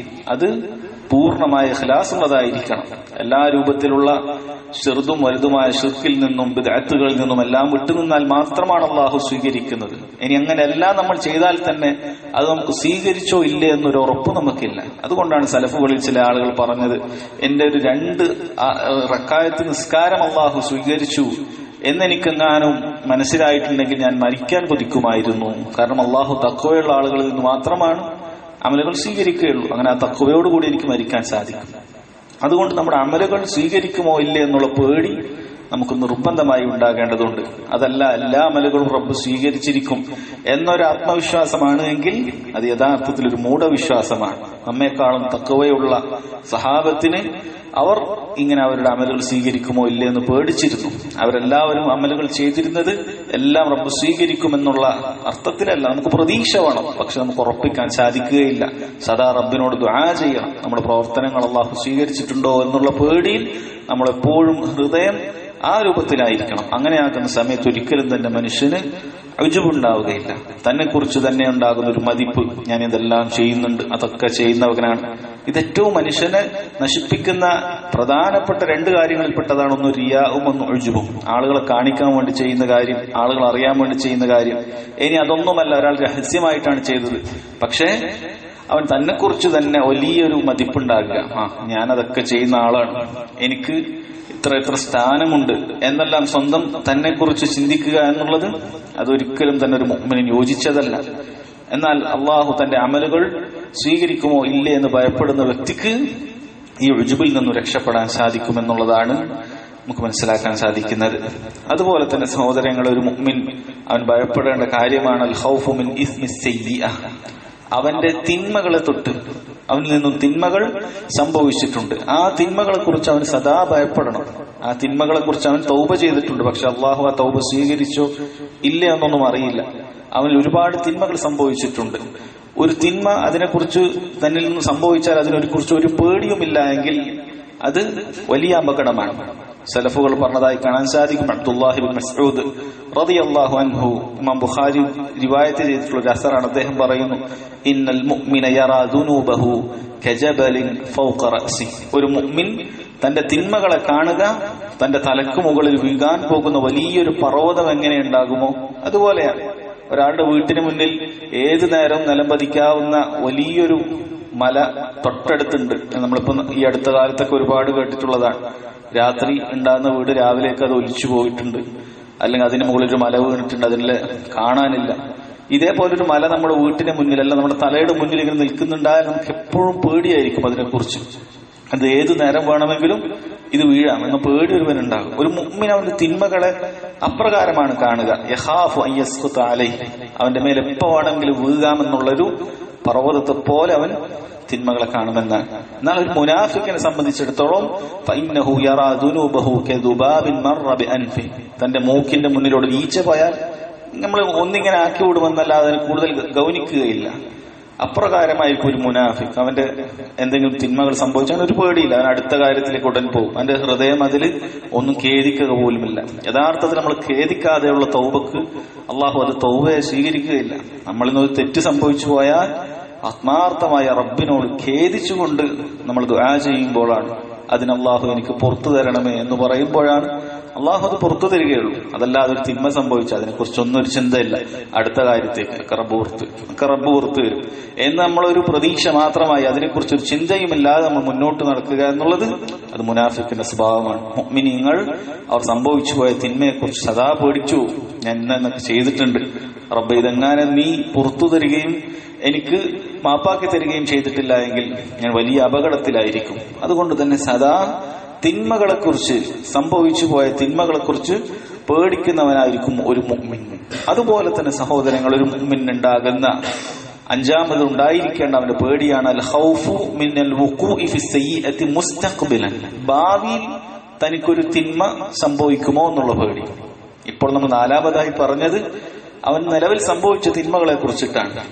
Speaker 1: അത് പൂർണ്ണമായ ഇഖ്ലാസുള്ളതായിരിക്കണം. എല്ലാ രൂപത്തിലുള്ള ചെറുതും വലുതുമായ ശിർക്കിൽ നിന്നും ബിദ്അത്തുകളിൽ നിന്നും എല്ലാം വിട്ടുനിന്നാൽ മാത്രമാണ് അള്ളാഹു സ്വീകരിക്കുന്നത്. ഇനി അങ്ങനെയെല്ലാം നമ്മൾ ചെയ്താൽ തന്നെ അത് നമുക്ക് സ്വീകരിച്ചോ ഇല്ലേ എന്നൊരു ഉറപ്പ് നമുക്കില്ല. അതുകൊണ്ടാണ് സലഫുകളിൽ ചില ആളുകൾ പറഞ്ഞത്, എന്റെ ഒരു 2 റക്അത്ത് നിസ്കാരം അള്ളാഹു സ്വീകരിച്ചു എന്നെനിക്കെങ്ങാനും മനസ്സിലായിട്ടുണ്ടെങ്കിൽ ഞാൻ മരിക്കാൻ കൊതിക്കുമായിരുന്നു. കാരണം അള്ളാഹു തഖ്വയുള്ള ആളുകളിൽ നിന്ന് മാത്രമാണ് അമലുകൾ സ്വീകരിക്കുകയുള്ളൂ. അങ്ങനെ ആ തഖ്വയോടുകൂടി എനിക്ക് മരിക്കാൻ സാധിക്കും. അതുകൊണ്ട് നമ്മുടെ അമലുകൾ സ്വീകരിക്കുമോ ഇല്ലേ എന്നുള്ള പേടി നമുക്ക് നിർബന്ധമായി ഉണ്ടാകേണ്ടതുണ്ട്. അതല്ല എല്ലാ അമലുകളും റബ്ബ് സ്വീകരിച്ചിരിക്കും എന്നൊരു ആത്മവിശ്വാസമാണ് എങ്കിൽ അത് യഥാർത്ഥത്തിൽ ഒരു മൂഢവിശ്വാസമാണ്. നമ്മെക്കാളും തഖ്വയുള്ള സഹാബത്തിന് അവർ ഇങ്ങനെ അവരുടെ അമലുകൾ സ്വീകരിക്കുമോ ഇല്ലേ എന്ന് പേടിച്ചിരുന്നു. അവരെല്ലാവരും അമലുകൾ ചെയ്തിരുന്നത് എല്ലാം റബ്ബ് സ്വീകരിക്കുമെന്നുള്ള അർത്ഥത്തിലല്ല. നമുക്ക് പ്രതീക്ഷ വേണം, പക്ഷെ നമുക്ക് ഉറപ്പിക്കാൻ സാധിക്കുകയില്ല. സദാ റബ്ബിനോട് ദുആ ചെയ്യണം. നമ്മുടെ പ്രവർത്തനങ്ങൾ അല്ലാഹു സ്വീകരിച്ചിട്ടുണ്ടോ എന്നുള്ള പേടിയിൽ നമ്മളെപ്പോഴും ഹൃദയം ആ രൂപത്തിലായിരിക്കണം. അങ്ങനെയാകുന്ന സമയത്ത് ഒരിക്കലും തന്നെ മനുഷ്യന് ഉജുബുണ്ടാവുകയില്ല. തന്നെ കുറിച്ച് തന്നെ ഉണ്ടാകുന്ന ഒരു മതിപ്പ്, ഞാൻ ഇതെല്ലാം ചെയ്യുന്നുണ്ട്, അതൊക്കെ ചെയ്യുന്നവനാണ്. ഇതേറ്റവും മനുഷ്യനെ നശിപ്പിക്കുന്ന പ്രധാനപ്പെട്ട 2 കാര്യങ്ങളിൽപ്പെട്ടതാണ്. ഒന്ന് റിയാഉം, ഒന്ന് ഉജുബും. ആളുകളെ കാണിക്കാൻ വേണ്ടി ചെയ്യുന്ന കാര്യം, ആളുകൾ അറിയാൻ വേണ്ടി ചെയ്യുന്ന കാര്യം. ഇനി അതൊന്നുമല്ല, ഒരാൾ രഹസ്യമായിട്ടാണ് ചെയ്തത്, പക്ഷേ അവൻ തന്നെ കുറിച്ച് തന്നെ വലിയൊരു മതിപ്പുണ്ടാകുക. ഞാനതൊക്കെ ചെയ്യുന്ന ആളാണ്, എനിക്ക് ഇത്ര സ്ഥാനമുണ്ട് എന്നെല്ലാം സ്വന്തം തന്നെ കുറിച്ച് ചിന്തിക്കുക എന്നുള്ളത് അതൊരിക്കലും തന്നെ ഒരു മുഅ്മിനിന് യോജിച്ചതല്ല. എന്നാൽ അള്ളാഹു തന്റെ അമലുകൾ സ്വീകരിക്കുമോ ഇല്ലേ എന്ന് ഭയപ്പെടുന്ന വ്യക്തിക്ക് ഈ ഉജുബിൽ നിന്നും രക്ഷപ്പെടാൻ സാധിക്കുമെന്നുള്ളതാണ് നമുക്ക് മനസ്സിലാക്കാൻ സാധിക്കുന്നത്. അതുപോലെ തന്നെ സഹോദരങ്ങളെ, ഒരു മുഅ്മിൻ അവൻ ഭയപ്പെടേണ്ട കാര്യമാണ് അൽ ഖൗഫു മിൻ ഇസ്മി സയ്യിഅ. അവന്റെ തിന്മകളെ തൊട്ട്, അവനിൽ നിന്നും തിന്മകൾ സംഭവിച്ചിട്ടുണ്ട്, ആ തിന്മകളെ കുറിച്ച് അവൻ സദാ ഭയപ്പെടണം. ആ തിന്മകളെ കുറിച്ച് അവൻ തൗബ ചെയ്തിട്ടുണ്ട്, പക്ഷെ അള്ളാഹു ആ തൗബ സ്വീകരിച്ചോ ഇല്ലേ എന്നൊന്നും അറിയില്ല. അവന് ഒരുപാട് തിന്മകൾ സംഭവിച്ചിട്ടുണ്ട്. ഒരു തിന്മ അതിനെക്കുറിച്ച് തന്നിൽ നിന്ന് സംഭവിച്ചാൽ അതിനെക്കുറിച്ച് ഒരു പേടിയുമില്ല എങ്കിൽ അത് വലിയ അപകടമാണ്. സലഫുകൾ പറഞ്ഞതായി കാണാൻ സാധിക്കും. അബ്ദുല്ലാഹി ഇബ്നു മസ്ഊദ് റളിയല്ലാഹു അൻഹു, ഇമാം ബുഖാരി റിവായത്ത് ചെയ്തിട്ടുള്ള ഒരു അസറാണ്. അദ്ദേഹം പറയുന്നു, ഇന്നൽ മുഅ്മിന യറാ ദുനൂബഹു കജബലിൻ ഫൗഖ റഅസി. ഒരു മുഅ്മിൻ തന്റെ തിന്മകളെ കാണുക തന്റെ തലക്ക് മുകളിൽ വീഴാൻ പോകുന്ന വലിയൊരു പർവ്വതം എങ്ങനെ ഉണ്ടാകുമോ അതുപോലെയാണ്. ഒരാളുടെ വീട്ടിന് മുന്നിൽ ഏതു നേരം നിലംപതിക്കാവുന്ന വലിയൊരു മല തൊട്ടടുത്തുണ്ട്. നമ്മളിപ്പോ ഈ അടുത്ത കാലത്തൊക്കെ ഒരുപാട് കേട്ടിട്ടുള്ളതാണ്. രാത്രി ഉണ്ടാകുന്ന വീട് രാവിലേക്ക് അത് ഒലിച്ചു പോയിട്ടുണ്ട്, അല്ലെങ്കിൽ അതിന് മുകളിൽ ഒരു മല വീണിട്ടുണ്ട്, അതിനെ കാണാനില്ല. ഇതേപോലൊരു മല നമ്മുടെ വീട്ടിന്റെ മുന്നിലല്ല, നമ്മുടെ തലയുടെ മുന്നിൽ ഇങ്ങനെ നിൽക്കുന്നുണ്ടായാൽ നമുക്ക് എപ്പോഴും പേടിയായിരിക്കും അതിനെക്കുറിച്ച്. അത് ഏതു നേരം വേണമെങ്കിലും ഇത് വീഴാം എന്ന പേടി ഒരുവനുണ്ടാകും. ഒരു മുഅ്മിൻ അവന്റെ തിന്മകളെ അപ്രകാരമാണ് കാണുക. യഖാഫു അൻ യസ്ഖുത അലൈഹി, അവന്റെ മേൽ എപ്പോ വേണമെങ്കിലും വീഴാമെന്നുള്ളൊരു പർവ്വതത്തെ പോലെ അവൻ തിന്മകളെ കാണുമെന്നാണ്. എന്നാൽ ഒരു മുനാഫിക്കിനെ സംബന്ധിച്ചിടത്തോളം ഫഇന്നഹു യറാ ദുനൂബഹു കദുബാബിൻ മർറ ബിഅൻഫി, തന്റെ മൂക്കിന്റെ മുന്നിലൂടെ ഈച്ച പോയാൽ നമ്മൾ ഒന്നിങ്ങനെ ആക്കി വിടുമെന്നല്ലാതെ അതിന് കൂടുതൽ ഗൗനിക്കുകയില്ല. അപ്രകാരമായിരിക്കും ഒരു മുനാഫിക്. അവന്റെ എന്തെങ്കിലും തിന്മകൾ സംഭവിച്ചാൽ ഒരു പേടിയില്ല, അവൻ അടുത്ത കാര്യത്തിലേക്ക് ഉടൻ പോകും. അവന്റെ ഹൃദയം അതിൽ ഒന്നും ഖേദിക്കുക പോലുമില്ല. യഥാർത്ഥത്തിൽ നമ്മൾ ഖേദിക്കാതെയുള്ള തൗബക്ക് അള്ളാഹു അത് തൗബയെ സ്വീകരിക്കുകയില്ല. നമ്മളിന്നൊരു തെറ്റ് സംഭവിച്ചു പോയാൽ ആത്മാർത്ഥമായ റബ്ബിനോട് ഖേദിച്ചുകൊണ്ട് നമ്മൾ ദുആ ചെയ്യുമ്പോഴാണ് അതിന് അള്ളാഹു എനിക്ക് പുറത്തു തരണമേ എന്ന് പറയുമ്പോഴാണ് അള്ളാഹു അത് പുറത്തു തരികയുള്ളൂ. അതല്ലാതെ ഒരു തിന്മ സംഭവിച്ചാൽ അതിനെക്കുറിച്ചൊന്നും ഒരു ചിന്തയില്ല, അടുത്ത കാര്യത്തേക്ക് റബ്ബ് പുറത്ത് വരും എന്ന് നമ്മളൊരു പ്രതീക്ഷ മാത്രമായി അതിനെക്കുറിച്ചൊരു ചിന്തയുമില്ലാതെ നമ്മൾ മുന്നോട്ട് നടക്കുക എന്നുള്ളത് അത് മുനാഫിക്കിന്റെ സ്വഭാവമാണ്. മുഅ്മിനീങ്ങൾ അവർ സംഭവിച്ചു പോയ തിന്മയെക്കുറിച്ച് സദാ പേടിച്ചു, ഞാൻ ഇന്നൊക്കെ ചെയ്തിട്ടുണ്ട്, റബ്ബ് ഇതെങ്ങാനും നീ പുറത്തു തരികയും എനിക്ക് മാപ്പാക്കി തരികയും ചെയ്തിട്ടില്ല എങ്കിൽ ഞാൻ വലിയ അപകടത്തിലായിരിക്കും. അതുകൊണ്ട് തന്നെ സദാ തിന്മകളെക്കുറിച്ച്, സംഭവിച്ചു പോയ തിന്മകളെക്കുറിച്ച് പേടിക്കുന്നവനായിരിക്കും ഒരു മുഅ്മിൻ. അതുപോലെ തന്നെ സഹോദരങ്ങൾ, ഒരു മുഅ്മിനുണ്ടാകുന്ന അഞ്ചാമത് ഉണ്ടായിരിക്കേണ്ട അവന്റെ പേടിയാണ് അൽ ഖൗഫു മിനൽ വുഖൂഇ ഫി സയ്യിഅതി മുസ്തഖ്ബിലൻ, ഭാവിയിൽ തനിക്കൊരു തിന്മ സംഭവിക്കുമോ എന്നുള്ള പേടി. ഇപ്പോൾ നമ്മൾ നാലാമതായി പറഞ്ഞത് അവൻ നിലവിൽ സംഭവിച്ച തിന്മകളെ കുറിച്ചിട്ടാണ്,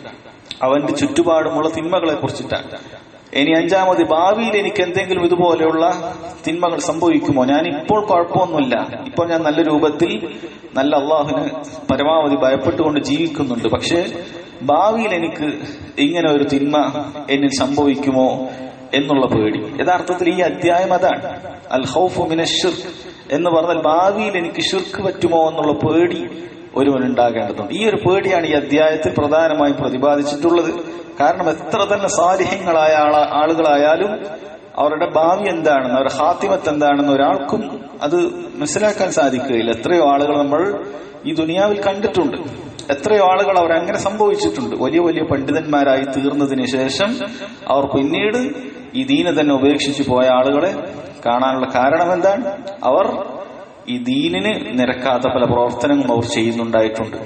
Speaker 1: അവന്റെ ചുറ്റുപാടുമുള്ള തിന്മകളെ കുറിച്ചിട്ടാണ്. ഇനി അഞ്ചാമത്, ഭാവിയിൽ എനിക്ക് എന്തെങ്കിലും ഇതുപോലെയുള്ള തിന്മകൾ സംഭവിക്കുമോ? ഞാൻ ഇപ്പോൾ കുഴപ്പമൊന്നുമില്ല, ഇപ്പോൾ ഞാൻ നല്ല രൂപത്തിൽ നല്ല അള്ളാഹുവിന് പരമാവധി ഭയപ്പെട്ടുകൊണ്ട് ജീവിക്കുന്നുണ്ട്, പക്ഷേ ഭാവിയിൽ എനിക്ക് ഇങ്ങനെ ഒരു തിന്മ എന്നിൽ സംഭവിക്കുമോ എന്നുള്ള പേടി. യഥാർത്ഥത്തിൽ ഈ അധ്യായം അതാണ്. അൽ ഖൗഫു മിനശ് ശിർക്ക് എന്ന് പറഞ്ഞാൽ ഭാവിയിൽ എനിക്ക് ശിർക്ക് പറ്റുമോ എന്നുള്ള പേടി ഒരുവനുണ്ടാകേണ്ടതുണ്ട്. ഈ ഒരു പേടിയാണ് ഈ അധ്യായത്തിൽ പ്രധാനമായും പ്രതിപാദിച്ചിട്ടുള്ളത്. കാരണം എത്ര തന്നെ സാലിഹ്യങ്ങളായ ആളുകളായാലും അവരുടെ ഭാവി എന്താണെന്ന്, അവരുടെ ഖാത്തിമത്ത് എന്താണെന്ന് ഒരാൾക്കും അത് മനസ്സിലാക്കാൻ സാധിക്കുകയില്ല. എത്രയോ ആളുകൾ നമ്മൾ ഈ ദുനിയാവിൽ കണ്ടിട്ടുണ്ട്. എത്രയോ ആളുകൾ അവരങ്ങനെ സംഭവിച്ചിട്ടുണ്ട്. വലിയ വലിയ പണ്ഡിതന്മാരായി തീർന്നതിന് ശേഷം അവർ പിന്നീട് ഈ ദീനെ തന്നെ ഉപേക്ഷിച്ചു പോയ ആളുകളെ കാണാനുള്ള കാരണം എന്താണ്? അവർ ഈ ദീനിന് നിരക്കാത്ത പല പ്രവർത്തനങ്ങളും അവർ ചെയ്യുന്നുണ്ടായിട്ടുണ്ട്.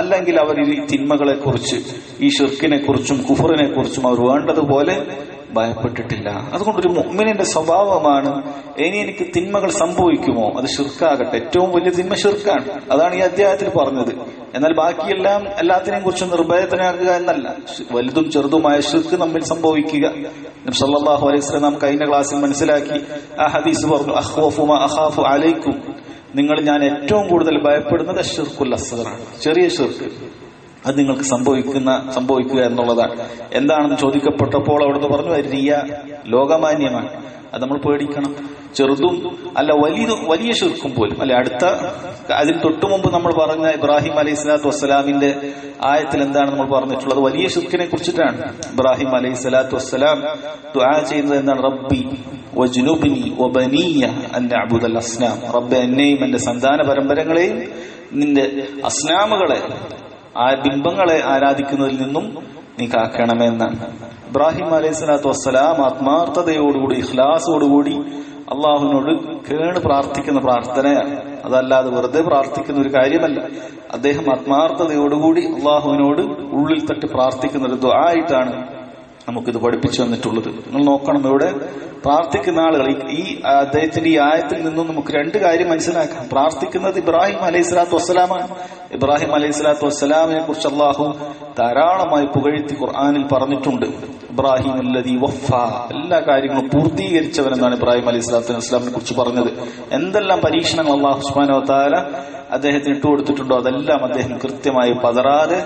Speaker 1: അല്ലെങ്കിൽ അവർ ഈ തിന്മകളെ കുറിച്ച്, ഈ ശിർക്കിനെ കുറിച്ചും കുഫറിനെ കുറിച്ചും അവർ വേണ്ടതുപോലെ ഭയപ്പെട്ടിട്ടില്ല. അതുകൊണ്ടൊരു മുഅ്മിനിന്റെ സ്വഭാവമാണ്, ഇനി എനിക്ക് തിന്മകൾ സംഭവിക്കുമോ, അത് ശിർക്കാകട്ടെ. ഏറ്റവും വലിയ തിന്മ ശിർക്കാണ്. അതാണ് ഈ അധ്യായത്തിൽ പറഞ്ഞത്. എന്നാൽ ബാക്കിയെല്ലാം എല്ലാത്തിനെയും കുറിച്ച് നിർഭയത്തനാകുക എന്നല്ല. വലുതും ചെറുതുമായ ശിർക്ക് നമ്മിൽ സംഭവിക്കുക. നബി സല്ലല്ലാഹു അലൈഹി വസല്ലം നാം കഴിഞ്ഞ ക്ലാസ്സിൽ മനസ്സിലാക്കി. ആ ഹദീസ് പറഞ്ഞു, അഖ്വഫു മാ അഖാഫു അലൈക്കും, ഞാൻ ഏറ്റവും കൂടുതൽ ഭയപ്പെടുന്നത് അശ്ശിർക്കുൽ അസ്ഗറാണ്, ചെറിയ ശിർക്ക്. അത് നിങ്ങൾക്ക് സംഭവിക്കുക എന്നുള്ളതാണ്. എന്താണെന്ന് ചോദിക്കപ്പെട്ടപ്പോൾ അവിടുന്ന് പറഞ്ഞു, റിയ, ലോകമാന്യമാണ്, അത് നമ്മൾ പേടിക്കണം. ചെറുതും അല്ല വലിയ ശിർക്കും പോലും അല്ലെ. അതിന് തൊട്ടു മുമ്പ് നമ്മൾ പറഞ്ഞ ഇബ്രാഹിം അലൈഹി സ്വലാത്തു വസ്സലാമിന്റെ ആയത്തിൽ എന്താണ് നമ്മൾ പറഞ്ഞിട്ടുള്ളത്? വലിയ ശിർക്കിനെ കുറിച്ചിട്ടാണ്. ഇബ്രാഹിം അലൈഹി സ്വലാത്തു വസ്സലാം ദുആ ചെയ്യുന്നത് എന്താണ്? റബ്ബി വജ്നുബ്നി വബനിയ അൻ നഅ്ബുദൽ അസ്നാം. റബ്ബേ, എന്നെയും എന്റെ സന്താന പരമ്പരകളെയും നിന്റെ അസ്നാമുകളെ, ആ ബിംബങ്ങളെ ആരാധിക്കുന്നതിൽ നിന്നും നീ കാക്കണമെന്നാണ്. ഇബ്രാഹിം അലൈഹി സ്വലാത്തു വസ്സലാം ആത്മാർത്ഥതയോടുകൂടി, ഇഖ്ലാസോടുകൂടി അള്ളാഹുവിനോട് കേണ് പ്രാർത്ഥിക്കുന്ന പ്രാർത്ഥനയാണ്. അതല്ലാതെ വെറുതെ പ്രാർത്ഥിക്കുന്ന ഒരു കാര്യമല്ല. അദ്ദേഹം ആത്മാർത്ഥതയോടുകൂടി അള്ളാഹുവിനോട് ഉള്ളിൽ തട്ടി പ്രാർത്ഥിക്കുന്ന ഒരു ദുആ ആയിട്ടാണ് നമുക്കിത് പഠിപ്പിച്ചു തന്നിട്ടുള്ളത്. നിങ്ങൾ നോക്കണം, ഇവിടെ പ്രാർത്ഥിക്കുന്ന ആളുകൾ ഈ അദ്ദേഹത്തിന്റെ ഈ ആയത്തിൽ നിന്നും നമുക്ക് രണ്ട് കാര്യം മനസ്സിലാക്കാം. പ്രാർത്ഥിക്കുന്നത് ഇബ്രാഹിം അലൈഹി സ്വലാത്തു വസ്സലാമാണ്. ഇബ്രാഹിം അലൈഹി സ്വലാത്തു വസ്സലാമിനെ കുറിച്ച് അള്ളാഹു ധാരാളമായി പുകഴ്ത്തി ഖുർആനിൽ പറഞ്ഞിട്ടുണ്ട്. ഇബ്രാഹിം അല്ലദീ വഫ, എല്ലാ കാര്യങ്ങളും പൂർത്തീകരിച്ചവനെന്നാണ് ഇബ്രാഹിം അലൈഹി സ്വലാത്തു വസ്സലാമിനെ കുറിച്ച് പറഞ്ഞത്. എന്തെല്ലാം പരീക്ഷണങ്ങൾ അള്ളാഹു സുബ്ഹാനഹു വ തആല അദ്ദേഹത്തിന് ഇട്ടുകൊടുത്തിട്ടുണ്ടോ അതെല്ലാം അദ്ദേഹം കൃത്യമായി പതറാതെ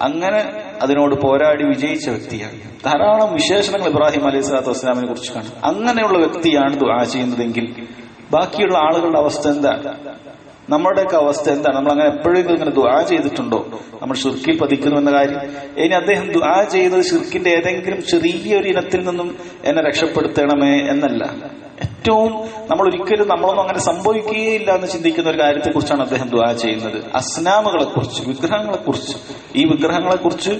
Speaker 1: അങ്ങനെ അതിനോട് പോരാടി വിജയിച്ച വ്യക്തിയാണ്. ധാരാളം വിശേഷണങ്ങൾ ഇബ്രാഹിം അലൈഹി സ്വലാത്തു വസ്സലാമിനെ കുറിച്ച് കാണും. അങ്ങനെയുള്ള വ്യക്തിയാണ് ദുആ ചെയ്യുന്നതെങ്കിൽ ബാക്കിയുള്ള ആളുകളുടെ അവസ്ഥ എന്താണ്? നമ്മുടെയൊക്കെ അവസ്ഥ എന്താണ്? നമ്മൾ അങ്ങനെ എപ്പോഴെങ്കിലും ഇങ്ങനെ ദുആ ചെയ്തിട്ടുണ്ടോ? നമ്മൾ ശിർക്കിൽ പതിക്കുന്നു എന്ന കാര്യം. ഇനി അദ്ദേഹം ദുആ ചെയ്തത് ശിർക്കിന്റെ ഏതെങ്കിലും ചെറിയൊരു ഇനത്തിൽ നിന്നും എന്നെ രക്ഷപ്പെടുത്തണമേ എന്നല്ല. ഏറ്റവും നമ്മളൊന്നും അങ്ങനെ സംഭവിക്കുകയില്ല എന്ന് ചിന്തിക്കുന്ന ഒരു കാര്യത്തെ കുറിച്ചാണ് അദ്ദേഹം ദുആ ചെയ്യുന്നത്. അസ്നാമുകളെ കുറിച്ച്, വിഗ്രഹങ്ങളെ കുറിച്ച്. ഈ വിഗ്രഹങ്ങളെ കുറിച്ച്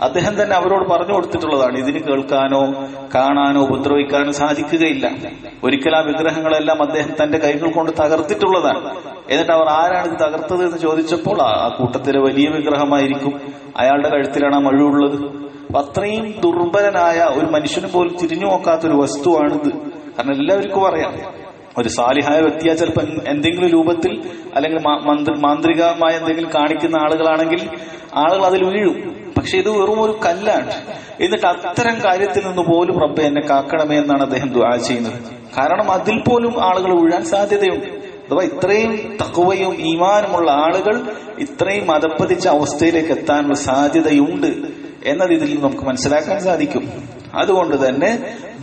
Speaker 1: അദ്ദേഹം തന്നെ അവരോട് പറഞ്ഞു കൊടുത്തിട്ടുള്ളതാണ്. ഇതിന് കേൾക്കാനോ കാണാനോ ഉപദ്രവിക്കാനോ സാധിക്കുകയില്ല. ഒരിക്കൽ ആ വിഗ്രഹങ്ങളെല്ലാം അദ്ദേഹം തന്റെ കൈകൾ കൊണ്ട് തകർത്തിട്ടുള്ളതാണ്. എന്നിട്ട് അവർ ആരാണ് ഇത് തകർത്തത് എന്ന് ചോദിച്ചപ്പോൾ ആ കൂട്ടത്തിലെ വലിയ വിഗ്രഹമായിരിക്കും. അയാളുടെ കഴുത്തിലാണ് ആ മഴുവുള്ളത്. അത്രയും ദുർബലനായ ഒരു മനുഷ്യന് പോലും തിരിഞ്ഞു നോക്കാത്തൊരു വസ്തുവാണിത്. കാരണം എല്ലാവർക്കും അറിയാം, ഒരു സാലിഹായ വ്യക്തിയാ ചിലപ്പോൾ എന്തെങ്കിലും രൂപത്തിൽ അല്ലെങ്കിൽ മാന്ത്രികമായ എന്തെങ്കിലും കാണിക്കുന്ന ആളുകളാണെങ്കിൽ ആളുകൾ അതിൽ വീഴും. പക്ഷെ ഇത് വെറും ഒരു കല്ലാണ്. എന്നിട്ട് അത്തരം കാര്യത്തിൽ നിന്ന് പോലും റബ്ബേ എന്നെ കാക്കണമേ എന്നാണ് അദ്ദേഹം ദുആ ചെയ്യുന്നത്. കാരണം അതിൽ പോലും ആളുകൾ വീഴാൻ സാധ്യതയുണ്ട്. അഥവാ ഇത്രയും തഖ്വയും ഈമാനുമുള്ള ആളുകൾ ഇത്രയും അധപ്പതിച്ച അവസ്ഥയിലേക്ക് എത്താനുള്ള സാധ്യതയുണ്ട് എന്നത് ഇതിൽ നമുക്ക് മനസ്സിലാക്കാൻ സാധിക്കും. അതുകൊണ്ട് തന്നെ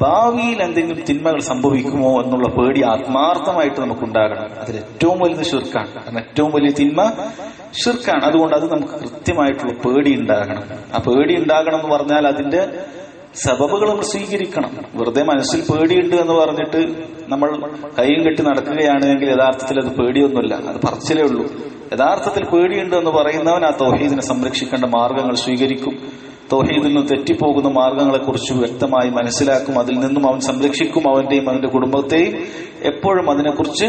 Speaker 1: ഭാവിയിൽ എന്തെങ്കിലും തിന്മകൾ സംഭവിക്കുമോ എന്നുള്ള പേടി ആത്മാർത്ഥമായിട്ട് നമുക്കുണ്ടാകണം. അതിൽ ഏറ്റവും വലുത് ശിർക്കാണ്. കാരണം ഏറ്റവും വലിയ തിന്മ ശിർക്കാണ്. അതുകൊണ്ട് അത് നമുക്ക് കൃത്യമായിട്ടുള്ള പേടി ഉണ്ടാകണം. ആ പേടി ഉണ്ടാകണം എന്ന് പറഞ്ഞാൽ അതിന്റെ സബബുകൾ നമ്മൾ സ്വീകരിക്കണം. വെറുതെ മനസ്സിൽ പേടിയുണ്ട് എന്ന് പറഞ്ഞിട്ട് നമ്മൾ കൈയും കെട്ടി നടക്കുകയാണെങ്കിൽ യഥാർത്ഥത്തിൽ അത് പേടിയൊന്നുമില്ല, അത് പറച്ചിലേ ഉള്ളൂ. യഥാർത്ഥത്തിൽ പേടിയുണ്ട് എന്ന് പറയുന്നവൻ ആ തൗഹീദിനെ സംരക്ഷിക്കേണ്ട മാർഗങ്ങൾ സ്വീകരിക്കും. തൗഹീദിൽ നിന്ന് തെറ്റിപ്പോകുന്ന മാർഗങ്ങളെ കുറിച്ച് വ്യക്തമായി മനസ്സിലാക്കും. അതിൽ നിന്നും അവൻ സംരക്ഷിക്കും. അവന്റെയും അവന്റെ കുടുംബത്തെയും എപ്പോഴും അതിനെക്കുറിച്ച്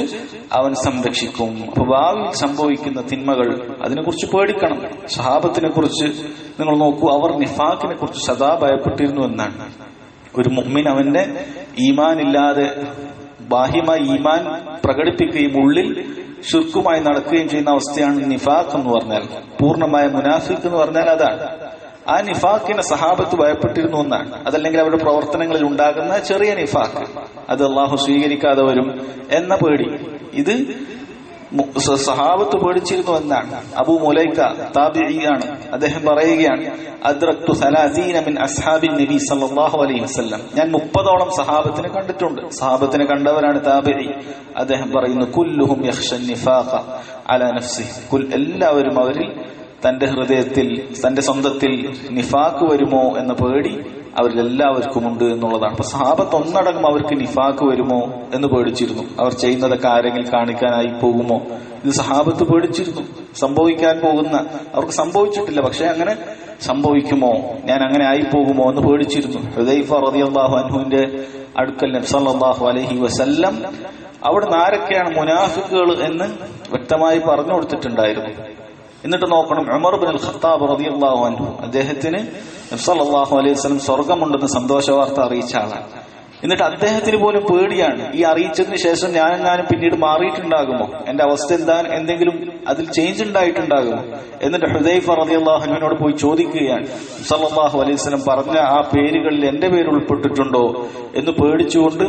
Speaker 1: അവൻ സംരക്ഷിക്കും. അപ്പൊ ഭാവിയിൽ സംഭവിക്കുന്ന തിന്മകൾ അതിനെക്കുറിച്ച് പേടിക്കണം. സഹാബത്തിനെ കുറിച്ച് നിങ്ങൾ നോക്കൂ, അവർ നിഫാഖിനെ കുറിച്ച് സദാ ഭയപ്പെട്ടിരുന്നു എന്നാണ്. ഒരു മുഅ്മിൻ അവന്റെ ഈമാൻ ഇല്ലാതെ ബാഹ്യമായി ഈമാൻ പ്രകടിപ്പിക്കുകയും ഉള്ളിൽ ശിർക്കുമായി നടക്കുകയും ചെയ്യുന്ന അവസ്ഥയാണ് നിഫാഖ് എന്ന് പറഞ്ഞാൽ. പൂർണ്ണമായ മുനാഫിഖ് എന്ന് പറഞ്ഞാൽ അതാണ്. ആ നിഫാഖിനെ സഹാബത്ത് ഭയപ്പെട്ടിരുന്നു എന്നാണ്. അതല്ലെങ്കിൽ അവരുടെ പ്രവർത്തനങ്ങളിൽ ഉണ്ടാകുന്ന ചെറിയ നിഫാഖ്, അത് അള്ളാഹു സ്വീകരിക്കാതെ വരും എന്ന പേടി. ഇത് സഹാബത്ത് പേടിച്ചിരുന്നു എന്നാണ്. അബൂ മുലൈക താബിഈയാണ്, അദ്ദേഹം പറയുകയാണ്, അദ്റക്തു 30 മിൻ അസ്ഹാബിൻ നബി സല്ലല്ലാഹു അലൈഹി വസല്ലം, ഞാൻ 30ഓളം സഹാബത്തിനെ കണ്ടിട്ടുണ്ട്. സഹാബത്തിനെ കണ്ടവരാണ് താബിഈ. അദ്ദേഹം പറയുന്നു, കുല്ലുഹും യഖ്ശ നിഫാഖ അലാ നഫ്സിഹി, എല്ലാവരും അവരിൽ തന്റെ ഹൃദയത്തിൽ തന്റെ സ്വന്തത്തിൽ നിഫാഖ് വരുമോ എന്ന പേടി അവരിലെല്ലാവർക്കും ഉണ്ട് എന്നുള്ളതാണ്. അപ്പൊ സഹാബത്ത് ഒന്നടങ്കം അവർക്ക് നിഫാഖ് വരുമോ എന്ന് പേടിച്ചിരുന്നു. അവർ ചെയ്യുന്നതൊക്കെ ആരെങ്കിലും കാണിക്കാനായി പോകുമോ, ഇത് സഹാബത്ത് പേടിച്ചിരുന്നു. സംഭവിക്കാൻ പോകുന്ന, അവർക്ക് സംഭവിച്ചിട്ടില്ല, പക്ഷെ അങ്ങനെ സംഭവിക്കുമോ, ഞാൻ അങ്ങനെ ആയി പോകുമോ എന്ന് പേടിച്ചിരുന്നു. ഹുദൈഫ റളിയല്ലാഹു അൻഹുവിന്റെ അടുക്കൽ നബി സല്ലല്ലാഹു അലൈഹി വസല്ലം അവിടുന്ന് ആരൊക്കെയാണ് മുനാഫിക്കുകൾ എന്ന് വ്യക്തമായി പറഞ്ഞു കൊടുത്തിട്ടുണ്ടായിരുന്നു. എന്നിട്ട് നോക്കണം, ഉമർ ഇബ്നുൽ ഖത്താബ് റളിയല്ലാഹു അൻഹു, അദ്ദേഹത്തിന് നബി സല്ലല്ലാഹു അലൈഹി വസല്ലം സ്വർഗ്ഗമുണ്ടെന്ന് സന്തോഷ വാർത്ത അറിയിച്ച ആളാണ്. എന്നിട്ട് അദ്ദേഹത്തിന് പോലും പേടിയാണ്, ഈ അറിയിച്ചതിന് ശേഷം ഞാനെങ്ങാനും പിന്നീട് മാറിയിട്ടുണ്ടാകുമോ, എന്റെ അവസ്ഥ എന്തെങ്കിലും അതിൽ ചേഞ്ച് ഉണ്ടായിട്ടുണ്ടാകുമോ. എന്നിട്ട് ഹുദൈഫ റളിയല്ലാഹു അൻഹുവിനോട് പോയി ചോദിക്കുകയാണ്, സല്ലല്ലാഹു അലൈഹി വസല്ലം പറഞ്ഞ ആ പേരുകളിൽ എന്റെ പേര് ഉൾപ്പെട്ടിട്ടുണ്ടോ എന്ന് പേടിച്ചുകൊണ്ട്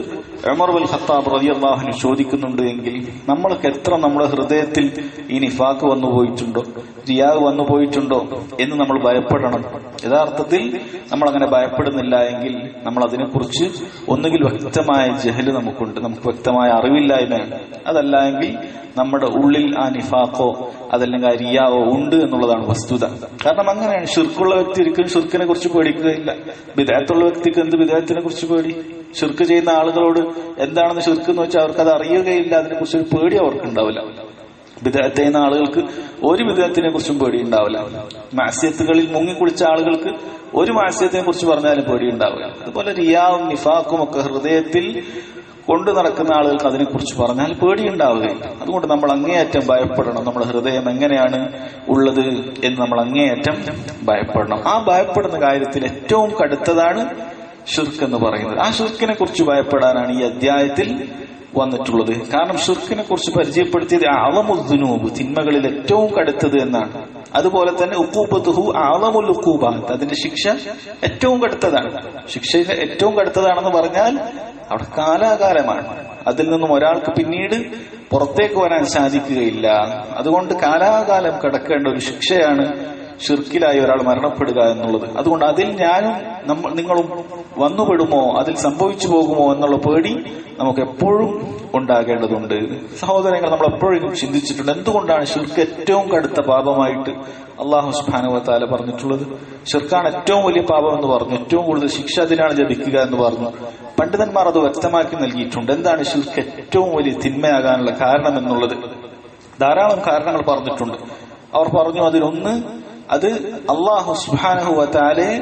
Speaker 1: ഉമർ ഇബ്നുൽ ഖത്താബ് റളിയല്ലാഹു അൻഹു ചോദിക്കുന്നുണ്ട്. എങ്കിൽ നമ്മൾക്ക് എത്ര നമ്മുടെ ഹൃദയത്തിൽ ഈ നിഫാഖ് വന്നു പോയിട്ടുണ്ടോ, റിയാവ് വന്നു പോയിട്ടുണ്ടോ എന്ന് നമ്മൾ ഭയപ്പെടണം. യഥാർത്ഥത്തിൽ നമ്മൾ അങ്ങനെ ഭയപ്പെടുന്നില്ല എങ്കിൽ നമ്മൾ അതിനെക്കുറിച്ച് ഒന്നുകിൽ വ്യക്തമായ ജഹല് നമുക്കുണ്ട്, നമുക്ക് വ്യക്തമായ അറിവില്ലായ്മയാണ്. അതല്ല എങ്കിൽ നമ്മുടെ ഉള്ളിൽ ആ നിഫാഖോ അതല്ലെങ്കിൽ ആ റിയാവോ ഉണ്ട് എന്നുള്ളതാണ് വസ്തുത. കാരണം അങ്ങനെയാണ്. ശിർക്കുള്ള വ്യക്തി ഒരിക്കലും ശിർക്കിനെ കുറിച്ച് പേടിക്കുകയില്ല. ബിദ്അത്തുള്ള വ്യക്തിക്ക് എന്ത് ബിദ്അത്തിനെ കുറിച്ച് പേടി? ശിർക്ക് ചെയ്യുന്ന ആളുകളോട് എന്താണെന്ന് ശിർക്ക് എന്ന് വെച്ചാൽ അവർക്ക് അത് അറിയുകയില്ല, അതിനെക്കുറിച്ച് ഒരു പേടി അവർക്ക് ഉണ്ടാവില്ല. ബിദ്അത്ത് ചെയ്യുന്ന ആളുകൾക്ക് ഒരു ബിദ്അത്തിനെ കുറിച്ചും പേടി ഉണ്ടാവില്ല. മാസിയത്തുകളിൽ മുങ്ങിക്കുളിച്ച ആളുകൾക്ക് ഒരു മാസിയത്തിനെ കുറിച്ച് പറഞ്ഞാലും പേടി ഉണ്ടാവില്ല. അതുപോലെ റിയാവും നിഫാഖും ഒക്കെ ഹൃദയത്തിൽ കൊണ്ടു നടക്കുന്ന ആളുകൾക്ക് അതിനെക്കുറിച്ച് പറഞ്ഞാൽ പേടിയുണ്ടാവുകയില്ല. അതുകൊണ്ട് നമ്മൾ അങ്ങേയറ്റം ഭയപ്പെടണം. നമ്മുടെ ഹൃദയം എങ്ങനെയാണ് ഉള്ളത് എന്ന് നമ്മൾ അങ്ങേയറ്റം ഭയപ്പെടണം. ആ ഭയപ്പെടുന്ന കാര്യത്തിൽ ഏറ്റവും കടുത്തതാണ് ശിർക്ക് എന്ന് പറയുന്നത്. ആ ശിർക്കിനെ കുറിച്ച് ഭയപ്പെടാനാണ് ഈ അധ്യായത്തിൽ വന്നിട്ടുള്ളത്. കാരണം ശിർക്കിനെ കുറിച്ച് പരിചയപ്പെടുത്തിയത് അഅ്ളമുൽ ദുനൂബ്, തിന്മകളിൽ ഏറ്റവും കടുത്തത് എന്നാണ്. അതുപോലെ തന്നെ ഉഖൂബത്തുഹു അഅ്ളമുൽ ഉഖൂബാത്ത്, അതിന്റെ ശിക്ഷ ഏറ്റവും കടുത്തതാണ്. ശിക്ഷ ഏറ്റവും കടുത്തതാണെന്ന് പറഞ്ഞാൽ അവിടെ കാലാകാലമാണ്. അതിൽ നിന്നും ഒരാൾക്ക് പിന്നീട് പുറത്തേക്ക് വരാൻ സാധിക്കുകയില്ല. അതുകൊണ്ട് കാലാകാലം കിടക്കേണ്ട ഒരു ശിക്ഷയാണ് ഷിർക്കിലായി ഒരാൾ മരണപ്പെടുക എന്നുള്ളത്. അതുകൊണ്ട് അതിൽ ഞാനും നിങ്ങളും വന്നുപെടുമോ, അതിൽ സംഭവിച്ചു പോകുമോ എന്നുള്ള പേടി നമുക്ക് എപ്പോഴും ഉണ്ടാകേണ്ടതുണ്ട്. സഹോദരങ്ങൾ, നമ്മൾ എപ്പോഴും ചിന്തിച്ചിട്ടുണ്ട് എന്തുകൊണ്ടാണ് ഷിർക്ക് ഏറ്റവും കടുത്ത പാപമായിട്ട് അല്ലാഹു സുബ്ഹാനഹു വ തആല പറഞ്ഞിട്ടുള്ളത്? ഷിർക്കാണ് ഏറ്റവും വലിയ പാപം എന്ന് പറഞ്ഞു, ഏറ്റവും കൂടുതൽ ശിക്ഷ അതിനാണ് ലഭിക്കുക എന്ന് പറഞ്ഞു. പണ്ഡിതന്മാർ അത് വ്യക്തമാക്കി നൽകിയിട്ടുണ്ട്. എന്താണ് ഷിർക്ക് ഏറ്റവും വലിയ തിന്മയാകാനുള്ള കാരണം എന്നുള്ളത്? ധാരാളം കാരണങ്ങൾ പറഞ്ഞിട്ടുണ്ട്. അവർ പറഞ്ഞു, അതിലൊന്ന്, അത് അല്ലാഹു സുബ്ഹാനഹു വ തആലയെ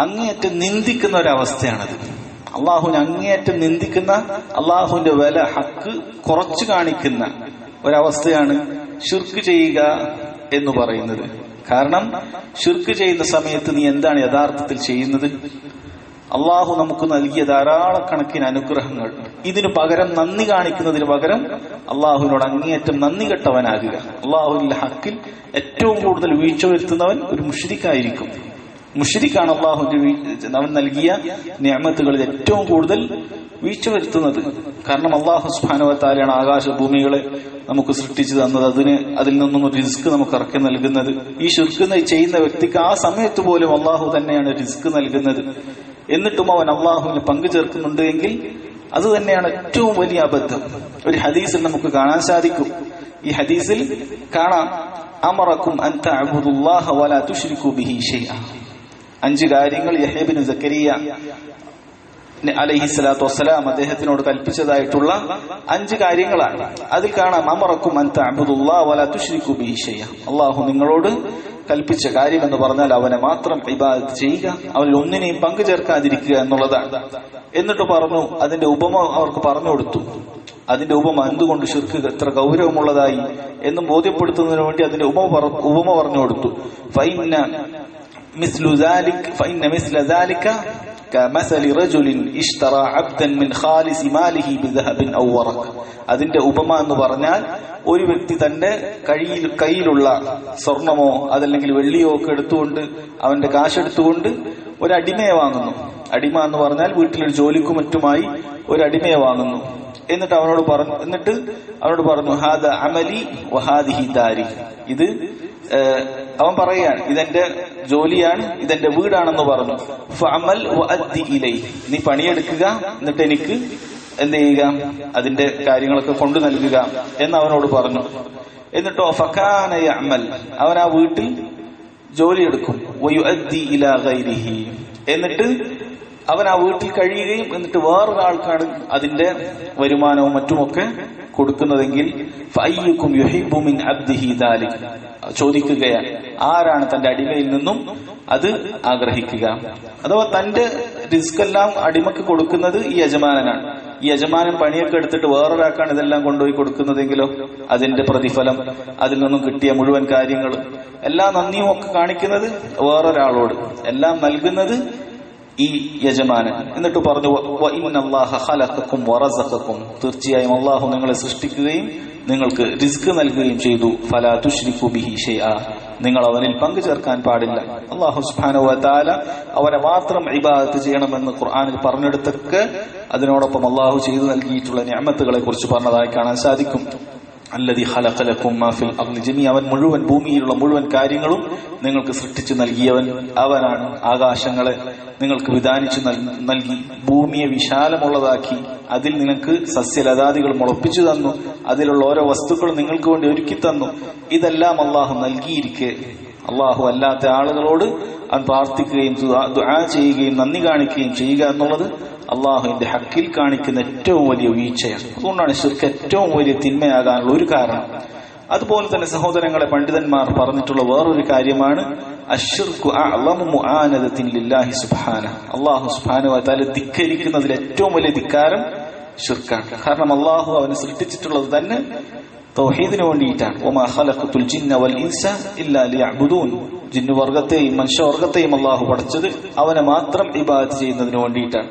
Speaker 1: അങ്ങേയറ്റം നിന്ദിക്കുന്ന ഒരവസ്ഥയാണത്. അള്ളാഹുവിനെ അങ്ങേയറ്റം നിന്ദിക്കുന്ന, അള്ളാഹുവിന്റെ വില, ഹക്ക് കുറച്ചു കാണിക്കുന്ന ഒരവസ്ഥയാണ് ഷിർക്ക് ചെയ്യുക എന്ന് പറയുന്നത്. കാരണം ഷിർക്ക് ചെയ്യുന്ന സമയത്ത് നീ എന്താണ് യഥാർത്ഥത്തിൽ ചെയ്യുന്നത്? അള്ളാഹു നമുക്ക് നൽകിയ ധാരാളക്കണക്കിന് അനുഗ്രഹങ്ങൾ, ഇതിനു പകരം നന്ദി കാണിക്കുന്നതിന് പകരം അള്ളാഹുവിനോട് അങ്ങേയറ്റം നന്ദി കെട്ടവനാകുക. അള്ളാഹുവിന്റെ ഹക്കിൽ ഏറ്റവും കൂടുതൽ വീഴ്ച വരുത്തുന്നവൻ ഒരു മുശ്രിക്കായിരിക്കും. മുശ്രിക്കാണ് അള്ളാഹുവിന്റെ അവൻ നൽകിയ നിഅമത്തുകളിൽ ഏറ്റവും കൂടുതൽ വീഴ്ച വരുത്തുന്നത്. കാരണം അള്ളാഹു സുബ്ഹാനഹു വ തആലയാണ് ആകാശഭൂമികളെ നമുക്ക് സൃഷ്ടിച്ചു തന്നത്, അതിൽ നിന്നും റിസ്ക് നമുക്ക് ഇറക്കി നൽകുന്നത്. ഈ ശിർക്ക് ചെയ്യുന്ന വ്യക്തിക്ക് ആ സമയത്ത് പോലും അള്ളാഹു തന്നെയാണ് റിസ്ക് നൽകുന്നത്. എന്നിട്ടും അവൻ അള്ളാഹുവിന് പങ്കു ചേർക്കുന്നുണ്ട് എങ്കിൽ അത് തന്നെയാണ് ഏറ്റവും വലിയ അബദ്ധം. ഒരു ഹദീസിൽ നമുക്ക് കാണാൻ സാധിക്കും. ഈ ഹദീസിൽ കാണാം, അമറക്കും അൻ തഅബുദുല്ലാഹ വലാ തുശ്രികൂ ബിഹി ശൈഅ. 5 കാര്യങ്ങൾ യഹ്യ ഇബ്നു സക്കരിയ അലൈഹിസ്സലാത്തു വസ്സലാം അദ്ദേഹത്തിനോട് കൽപ്പിച്ചതായിട്ടുള്ള 5 കാര്യങ്ങളാണ്. അതിൽ കാണാം, അമറക്കും അൻ തഅബുദുല്ലാഹ വലാ തുശ്രികൂ ബിഹി ശൈഅ. അല്ലാഹു നിങ്ങളോട് കൽപ്പിച്ച കാര്യം എന്ന് പറഞ്ഞാൽ അവനെ മാത്രം ഇബാദത്ത് ചെയ്യുക, അവനിൽ ഒന്നിനെയും പങ്കു ചേർക്കാതിരിക്കുക എന്നുള്ളതാണ്. എന്നിട്ട് പറഞ്ഞു, അതിന്റെ ഉപമ അവർക്ക് പറഞ്ഞു കൊടുത്തു. അതിന്റെ ഉപമ എന്തുകൊണ്ട് ശിർക്ക് എത്ര ഗൗരവമുള്ളതായി എന്നും ബോധ്യപ്പെടുത്തുന്നതിന് വേണ്ടി അതിന്റെ ഉപമ പറഞ്ഞു കൊടുത്തു. ഫഇന്ന മിസ്ല ദാലിക കമസലി റജുലിൻ ഇഷ്തറ അബ്ദൻ മിൻ ഖാലിസി മാലിഹി ബിദഹബിൻ ഔ വറഖ്. അതിന്റെ ഉപമ എന്ന് പറഞ്ഞാൽ, ഒരു വ്യക്തി തന്റെ കയ്യിലുള്ള സ്വർണമോ അതല്ലെങ്കിൽ വെള്ളിയോ ഒക്കെ എടുത്തുകൊണ്ട്, അവന്റെ കാശെടുത്തുകൊണ്ട് ഒരടിമയെ വാങ്ങുന്നു. അടിമ എന്ന് പറഞ്ഞാൽ വീട്ടിലൊരു ജോലിക്കും മറ്റുമായി ഒരു അടിമയെ വാങ്ങുന്നു. എന്നിട്ട് അവനോട് പറഞ്ഞു ഹാദ അമലി വഹാദിഹി ദാരി, ഇത് അവൻ പറയുകയാണ് ഇതെന്റെ ജോലിയാണ്, ഇതെന്റെ വീടാണെന്ന് പറഞ്ഞു. ഫഅമൽ വഅദ്ദി ഇലൈഹി, നീ പണിയെടുക്കുക, എന്നിട്ട് എനിക്ക് എന്ത് ചെയ്യുക, അതിന്റെ കാര്യങ്ങളൊക്കെ കൊണ്ടു നൽകുക എന്ന് അവനോട് പറഞ്ഞു. എന്നിട്ടോ ഫകാന യഅമൽ, അവൻ ആ വീട്ടിൽ ജോലിയെടുക്കും. വയുഅദ്ദി ഇലാ ഗൈരിഹി, എന്നിട്ട് അവൻ ആ വീട്ടിൽ കഴിയുകയും എന്നിട്ട് വേറൊരാൾക്കാണ് അതിന്റെ വരുമാനവും മറ്റുമൊക്കെ കൊടുക്കുന്നതെങ്കിൽ ഫഅയ്യുക്കും യുഹിബ്ബു മിൻ അബ്ദിഹി ദാലിക, ചോദിക്കുകയാണ് ആരാണ് തന്റെ അടിമയിൽ നിന്നും അത് ആഗ്രഹിക്കുക. അഥവാ തന്റെ റിസ്ക് എല്ലാം അടിമക്ക് കൊടുക്കുന്നത് ഈ യജമാനനാണ്. ഈ യജമാനൻ പണിയൊക്കെ എടുത്തിട്ട് വേറൊരാൾക്കാണ് ഇതെല്ലാം കൊണ്ടുപോയി കൊടുക്കുന്നതെങ്കിലോ അതിന്റെ പ്രതിഫലം, അതിൽ നിന്നും കിട്ടിയ മുഴുവൻ കാര്യങ്ങൾ, എല്ലാ നന്ദിയും ഒക്കെ കാണിക്കുന്നത് വേറൊരാളോട്, എല്ലാം നൽകുന്നത് ഈ യജമാനൻ. എന്നിട്ട് പറഞ്ഞു വഇന്നല്ലാഹ ഖലഖക്കും വറസഖക്കും, തീർച്ചയായും അല്ലാഹു നിങ്ങളെ സൃഷ്ടിക്കുകയും നിങ്ങൾക്ക് റിസ്ക് നൽകുകയും ചെയ്തു. ഫലാ തുശ്രികു ബിഹി ഷൈആ, നിങ്ങൾ അവനിൽ പങ്കു ചേർക്കാൻ പാടില്ല. അല്ലാഹു സുബ്ഹാനഹു വ തആല അവനെ മാത്രം ഇബാദത്ത് ചെയ്യണമെന്ന് ഖുർആനിൽ പറഞ്ഞെടുത്തൊക്കെ അതിനോടൊപ്പം അല്ലാഹു ചെയ്തു നൽകിയിട്ടുള്ള നിഅമത്തുകളെ കുറിച്ച് പറഞ്ഞതായി കാണാൻ സാധിക്കും. അല്ലദീ ഖലഖ ലക്കും മാ ഫിൽ അർളി ജമീഅ, അവൻ മുഴുവൻ ഭൂമിയിലുള്ള മുഴുവൻ കാര്യങ്ങളും നിങ്ങൾക്ക് സൃഷ്ടിച്ചു നൽകിയവൻ അവനാണ്. ആകാശങ്ങളെ നിങ്ങൾക്ക് വിധാനിച്ചു നൽകി, ഭൂമിയെ വിശാലമുള്ളതാക്കി, അതിൽ നിങ്ങൾക്ക് സസ്യലതാദികൾ മുളപ്പിച്ചു തന്നു, അതിലുള്ള ഓരോ വസ്തുക്കളും നിങ്ങൾക്ക് വേണ്ടി ഒരുക്കി തന്നു. ഇതെല്ലാം അള്ളാഹു നൽകിയിരിക്കെ അള്ളാഹു അല്ലാത്ത ആളുകളോട് അവൻ പ്രാർത്ഥിക്കുകയും ദുആ ചെയ്യുകയും നന്ദി കാണിക്കുകയും ചെയ്യുക എന്നുള്ളത് അള്ളാഹുവിന്റെ ഹക്കിൽ കാണിക്കുന്ന ഏറ്റവും വലിയ വീഴ്ചയാണ്. അതുകൊണ്ടാണ് ശിർക്ക് ഏറ്റവും വലിയ തിന്മയാകാനുള്ള ഒരു കാരണം. അതുപോലെ തന്നെ സഹോദരങ്ങളെ, പണ്ഡിതന്മാർ പറഞ്ഞിട്ടുള്ള വേറൊരു കാര്യമാണ് അശ്ശിർക്കു അഅ്ളമു മുആനദത്തിൻ ലില്ലാഹി സുബ്ഹാനഹു, അല്ലാഹു സുബ്ഹാനഹു വ തആല ധിക്കരിക്കുന്നതിൽ ഏറ്റവും വലിയ ധിക്കാരം ശിർക്കാണ്. കാരണം അല്ലാഹു അവനെ സൃഷ്ടിച്ചിട്ടുള്ളത് തന്നെ തൗഹീദിന് വേണ്ടിയിട്ടാണ്. വമാ ഖലഖതുൽ ജിന്ന വൽ ഇൻസ ഇല്ലാ ലിയഅ്ബുദൂൻ, ജിന്നുവർഗത്തെയും മനുഷ്യവർഗത്തെയും അല്ലാഹു പടച്ചത് അവനെ മാത്രം ഇബാദത്ത് ചെയ്യുന്നതിന് വേണ്ടിയിട്ടാണ്.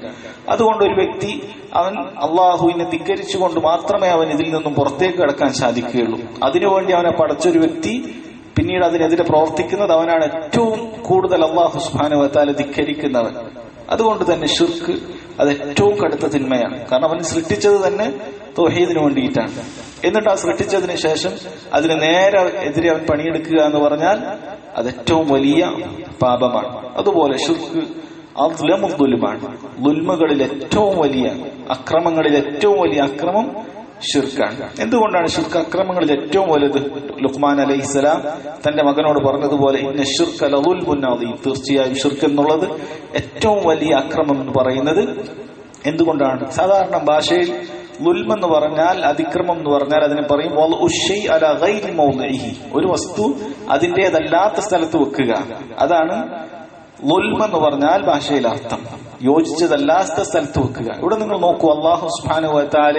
Speaker 1: അതുകൊണ്ട് ഒരു വ്യക്തി അവൻ അള്ളാഹുവിനെ ധിക്കരിച്ചുകൊണ്ട് മാത്രമേ അവൻ ഇതിൽ നിന്നും പുറത്തേക്ക് കടക്കാൻ സാധിക്കുകയുള്ളൂ. അതിനുവേണ്ടി അവനെ പടച്ചൊരു വ്യക്തി പിന്നീട് അതിനെതിരെ പ്രവർത്തിക്കുന്നത് അവനാണ് ഏറ്റവും കൂടുതൽ അല്ലാഹു സുബ്ഹാനഹു വ തആല ധിക്കരിക്കുന്നവൻ. അതുകൊണ്ട് തന്നെ ശിർക്ക് അത് ഏറ്റവും കടുത്ത തിന്മയാണ്. കാരണം അവൻ സൃഷ്ടിച്ചത് തന്നെ തൗഹീദിന് വേണ്ടിയിട്ടാണ്. എന്നിട്ട് ആ സൃഷ്ടിച്ചതിന് ശേഷം അതിന് നേരെ എതിരെ അവൻ പണിയെടുക്കുക എന്ന് പറഞ്ഞാൽ അത് ഏറ്റവും വലിയ പാപമാണ്. അതുപോലെ ശിർക്ക് അദ്ലമുദ്ദുലുമാണ്, ദുൽമകളിൽ ഏറ്റവും വലിയ അക്രമങ്ങളിൽ ഏറ്റവും വലിയ അക്രമം ശിർക്കാണ്. എന്തുകൊണ്ടാണ് ശിർക്ക് അക്രമങ്ങളിൽ ഏറ്റവും വലുത്? ലുഖ്മാൻ അലൈഹിസ്സലാം തന്റെ മകനോട് പറഞ്ഞതുപോലെ ഇന്ന ശിർക ലദുൽമുൻ അദീം, തീർച്ചയായും ശിർക്ക് എന്നുള്ളത് ഏറ്റവും വലിയ അക്രമം എന്ന് പറയുന്നത് എന്തുകൊണ്ടാണ്? സാധാരണ ഭാഷയിൽ ളുൽം എന്ന് പറഞ്ഞാൽ, അതിക്രമം എന്ന് പറഞ്ഞാൽ അതിനെ പറയും വൽഉ ശൈഇ അലാ ഗൈരി മൗദിഇഹി, ഒരു വസ്തു അതിന്റേതല്ലാത്ത സ്ഥലത്ത് വെക്കുക. അതാണ് ളുൽം എന്ന് പറഞ്ഞാൽ ഭാഷയിൽ അർത്ഥം, യോജിച്ചതല്ലാത്ത സ്ഥലത്ത് വെക്കുക. ഇവിടെ നിങ്ങൾ നോക്കൂ, അല്ലാഹു സുബ്ഹാനഹു വ തആല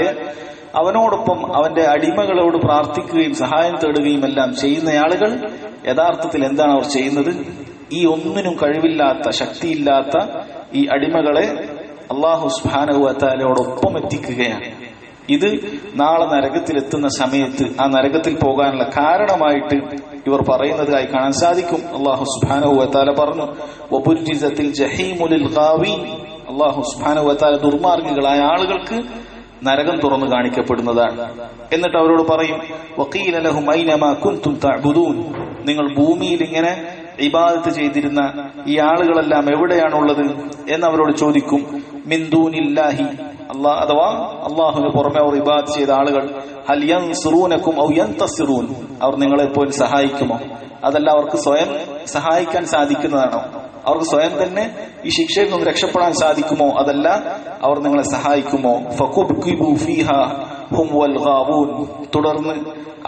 Speaker 1: അവനോടൊപ്പം അവന്റെ അടിമകളോട് പ്രാർത്ഥിക്കുകയും സഹായം തേടുകയും എല്ലാം ചെയ്യുന്ന ആളുകൾ യഥാർത്ഥത്തിൽ എന്താണ് അവർ ചെയ്യുന്നത്? ഈ ഒന്നിനും കഴിവില്ലാത്ത, ശക്തിയില്ലാത്ത ഈ അടിമകളെ അല്ലാഹു സുബ്ഹാനഹു വ തആലയോടൊപ്പം എത്തിക്കുകയാണ്. ഇത് നാളെ നരകത്തിലെത്തുന്ന സമയത്ത് ആ നരകത്തിൽ പോകാനുള്ള കാരണമായിട്ട് ഇവർ പറയുന്നതായി കാണാൻ സാധിക്കും. അല്ലാഹു സുബ്ഹാനഹു വ തആല പറഞ്ഞു വബുർജിസത്തിൽ ജഹീമു ലിൽ ഗാവീൻ, അല്ലാഹു സുബ്ഹാനഹു വ തആല ദുർമാർഗികളായ ആളുകൾക്ക് നരകം തുറന്നു കാണിക്കപ്പെടുന്നതാണ്. എന്നിട്ട് അവരോട് പറയും വഖീല ലഹും ഐനമാ കുൻതും തഅബുദൂൻ, നിങ്ങൾ ഭൂമിയിൽ ഇങ്ങനെ ഇബാദത്ത് ചെയ്തിരുന്ന ഈ ആളുകളെല്ലാം എവിടെയാണുള്ളത് എന്ന് അവരോട് ചോദിക്കും. മിൻ ദൂനില്ലാഹി, അഥവാ അള്ളാഹുവിന് പുറമെ അവർ ഇബാദത്ത് ചെയ്ത ആളുകൾ, ഹൽ യൻസുറൂനകും ഔ യൻതസിറൂൻ, അവർ നിങ്ങളെ പോലും സഹായിക്കുമോ? അതല്ല അവർക്ക് സ്വയം സഹായിക്കാൻ സാധിക്കുന്നതാണോ? അവർക്ക് സ്വയം തന്നെ ഈ ശിക്ഷയിൽ നിന്ന് രക്ഷപ്പെടാൻ സാധിക്കുമോ? അതല്ല അവർ നിങ്ങളെ സഹായിക്കുമോ? ഫകുബ്കിബു ഫീഹാ ഹും വൽ ഗാവൂൻ, തുടർന്ന്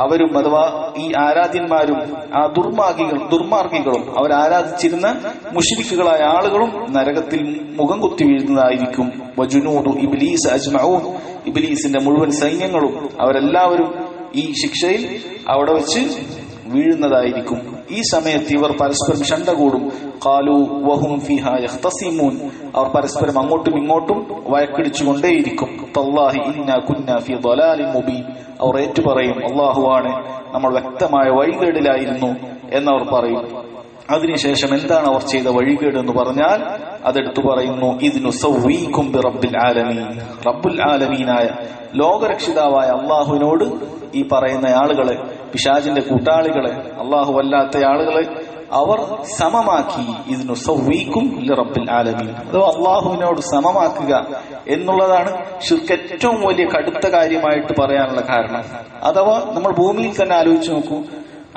Speaker 1: അവരും അഥവാ ഈ ആരാധ്യന്മാരും ആ ദുർമാർഗികളും അവർ ആരാധിച്ചിരുന്ന മുശ്രിക്കുകളായ ആളുകളും നരകത്തിൽ മുഖം കുത്തി വീഴുന്നതായിരിക്കും. വജുനൂദു ഇബ്ലീസ് അജ്മഊൻ, ഇബ്ലീസിന്റെ മുഴുവൻ സൈന്യങ്ങളും അവരെല്ലാവരും ഈ ശിക്ഷയിൽ അവിടെ വെച്ച് വീഴുന്നതായിരിക്കും. ഈ സമയത്ത് ഇവർ പരസ്പരം ശണ്ട കൂടും. ഖാലു വഹും ഫീഹാ യഖ്തസിമൂൻ, അവർ പരസ്പരം അങ്ങോട്ടും ഇങ്ങോട്ടും വഴക്കിടിച്ചുകൊണ്ടേയിരിക്കും. തല്ലാഹി ഇന്നാ കുന്നാ ഫീ ളലാലിൻ മുബീൻ, അവർ ഏറ്റുപറയും അല്ലാഹുവാണ്, നമ്മൾ വ്യക്തമായ വഴികേടിലായിരുന്നു എന്നവർ പറയും.
Speaker 2: അതിനുശേഷം എന്താണ് അവർ ചെയ്ത വഴികേട് എന്ന് പറഞ്ഞാൽ അതെടുത്തു പറയുന്നു, ഇതിനു സൗവീകും ബിറബ്ബിൽ ആലമീൻ, റബ്ബുൽ ആലമീനായ ലോകരക്ഷിതാവായ അള്ളാഹുവിനോട് ഈ പറയുന്ന ആളുകളെ, പിശാചിന്റെ കൂട്ടാളികളെ, അള്ളാഹു അല്ലാത്ത ആളുകളെ അവർ സമമാക്കി. ഇതിനു സൗവീകും റബ്ബിൽ ആലമീൻ, അഥവാ അള്ളാഹുവിനോട് സമമാക്കുക എന്നുള്ളതാണ് ശിർക്ക് ഏറ്റവും വലിയ കടുത്ത കാര്യമായിട്ട് പറയാനുള്ള കാരണം. അഥവാ നമ്മൾ ഭൂമിയിൽ തന്നെ ആലോചിച്ച് നോക്കൂ,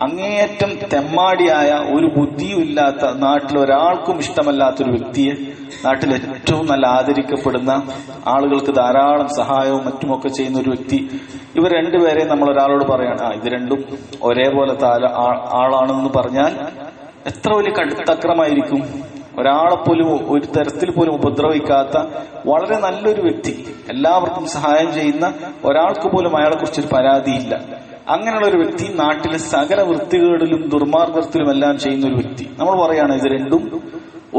Speaker 2: അങ്ങേയറ്റം തെമ്മാടിയായ, ഒരു ബുദ്ധിയും ഇല്ലാത്ത, നാട്ടിൽ ഒരാൾക്കും ഇഷ്ടമല്ലാത്തൊരു വ്യക്തിയെ നാട്ടിൽ ഏറ്റവും നല്ല ആദരിക്കപ്പെടുന്ന, ആളുകൾക്ക് ധാരാളം സഹായവും മറ്റുമൊക്കെ ചെയ്യുന്ന ഒരു വ്യക്തി, ഇവർ രണ്ടുപേരെ നമ്മൾ ഒരാളോട് പറയാണ് ഇത് രണ്ടും ഒരേപോലത്തെ ആളാണെന്ന് പറഞ്ഞാൽ എത്ര വലിയ കടുത്തക്രമായിരിക്കും. ഒരാളെപ്പോലും ഒരു തരത്തിൽ പോലും ഉപദ്രവിക്കാത്ത വളരെ നല്ലൊരു വ്യക്തി, എല്ലാവർക്കും സഹായം ചെയ്യുന്ന, ഒരാൾക്ക് പോലും അയാളെ കുറിച്ചൊരു പരാതിയില്ല, അങ്ങനെയുള്ള ഒരു വ്യക്തി നാട്ടിലെ സകല വൃത്തികേടിലും ദുർമാർഗത്തിലും എല്ലാം ചെയ്യുന്ന ഒരു വ്യക്തി, നമ്മൾ പറയാണ് ഇത് രണ്ടും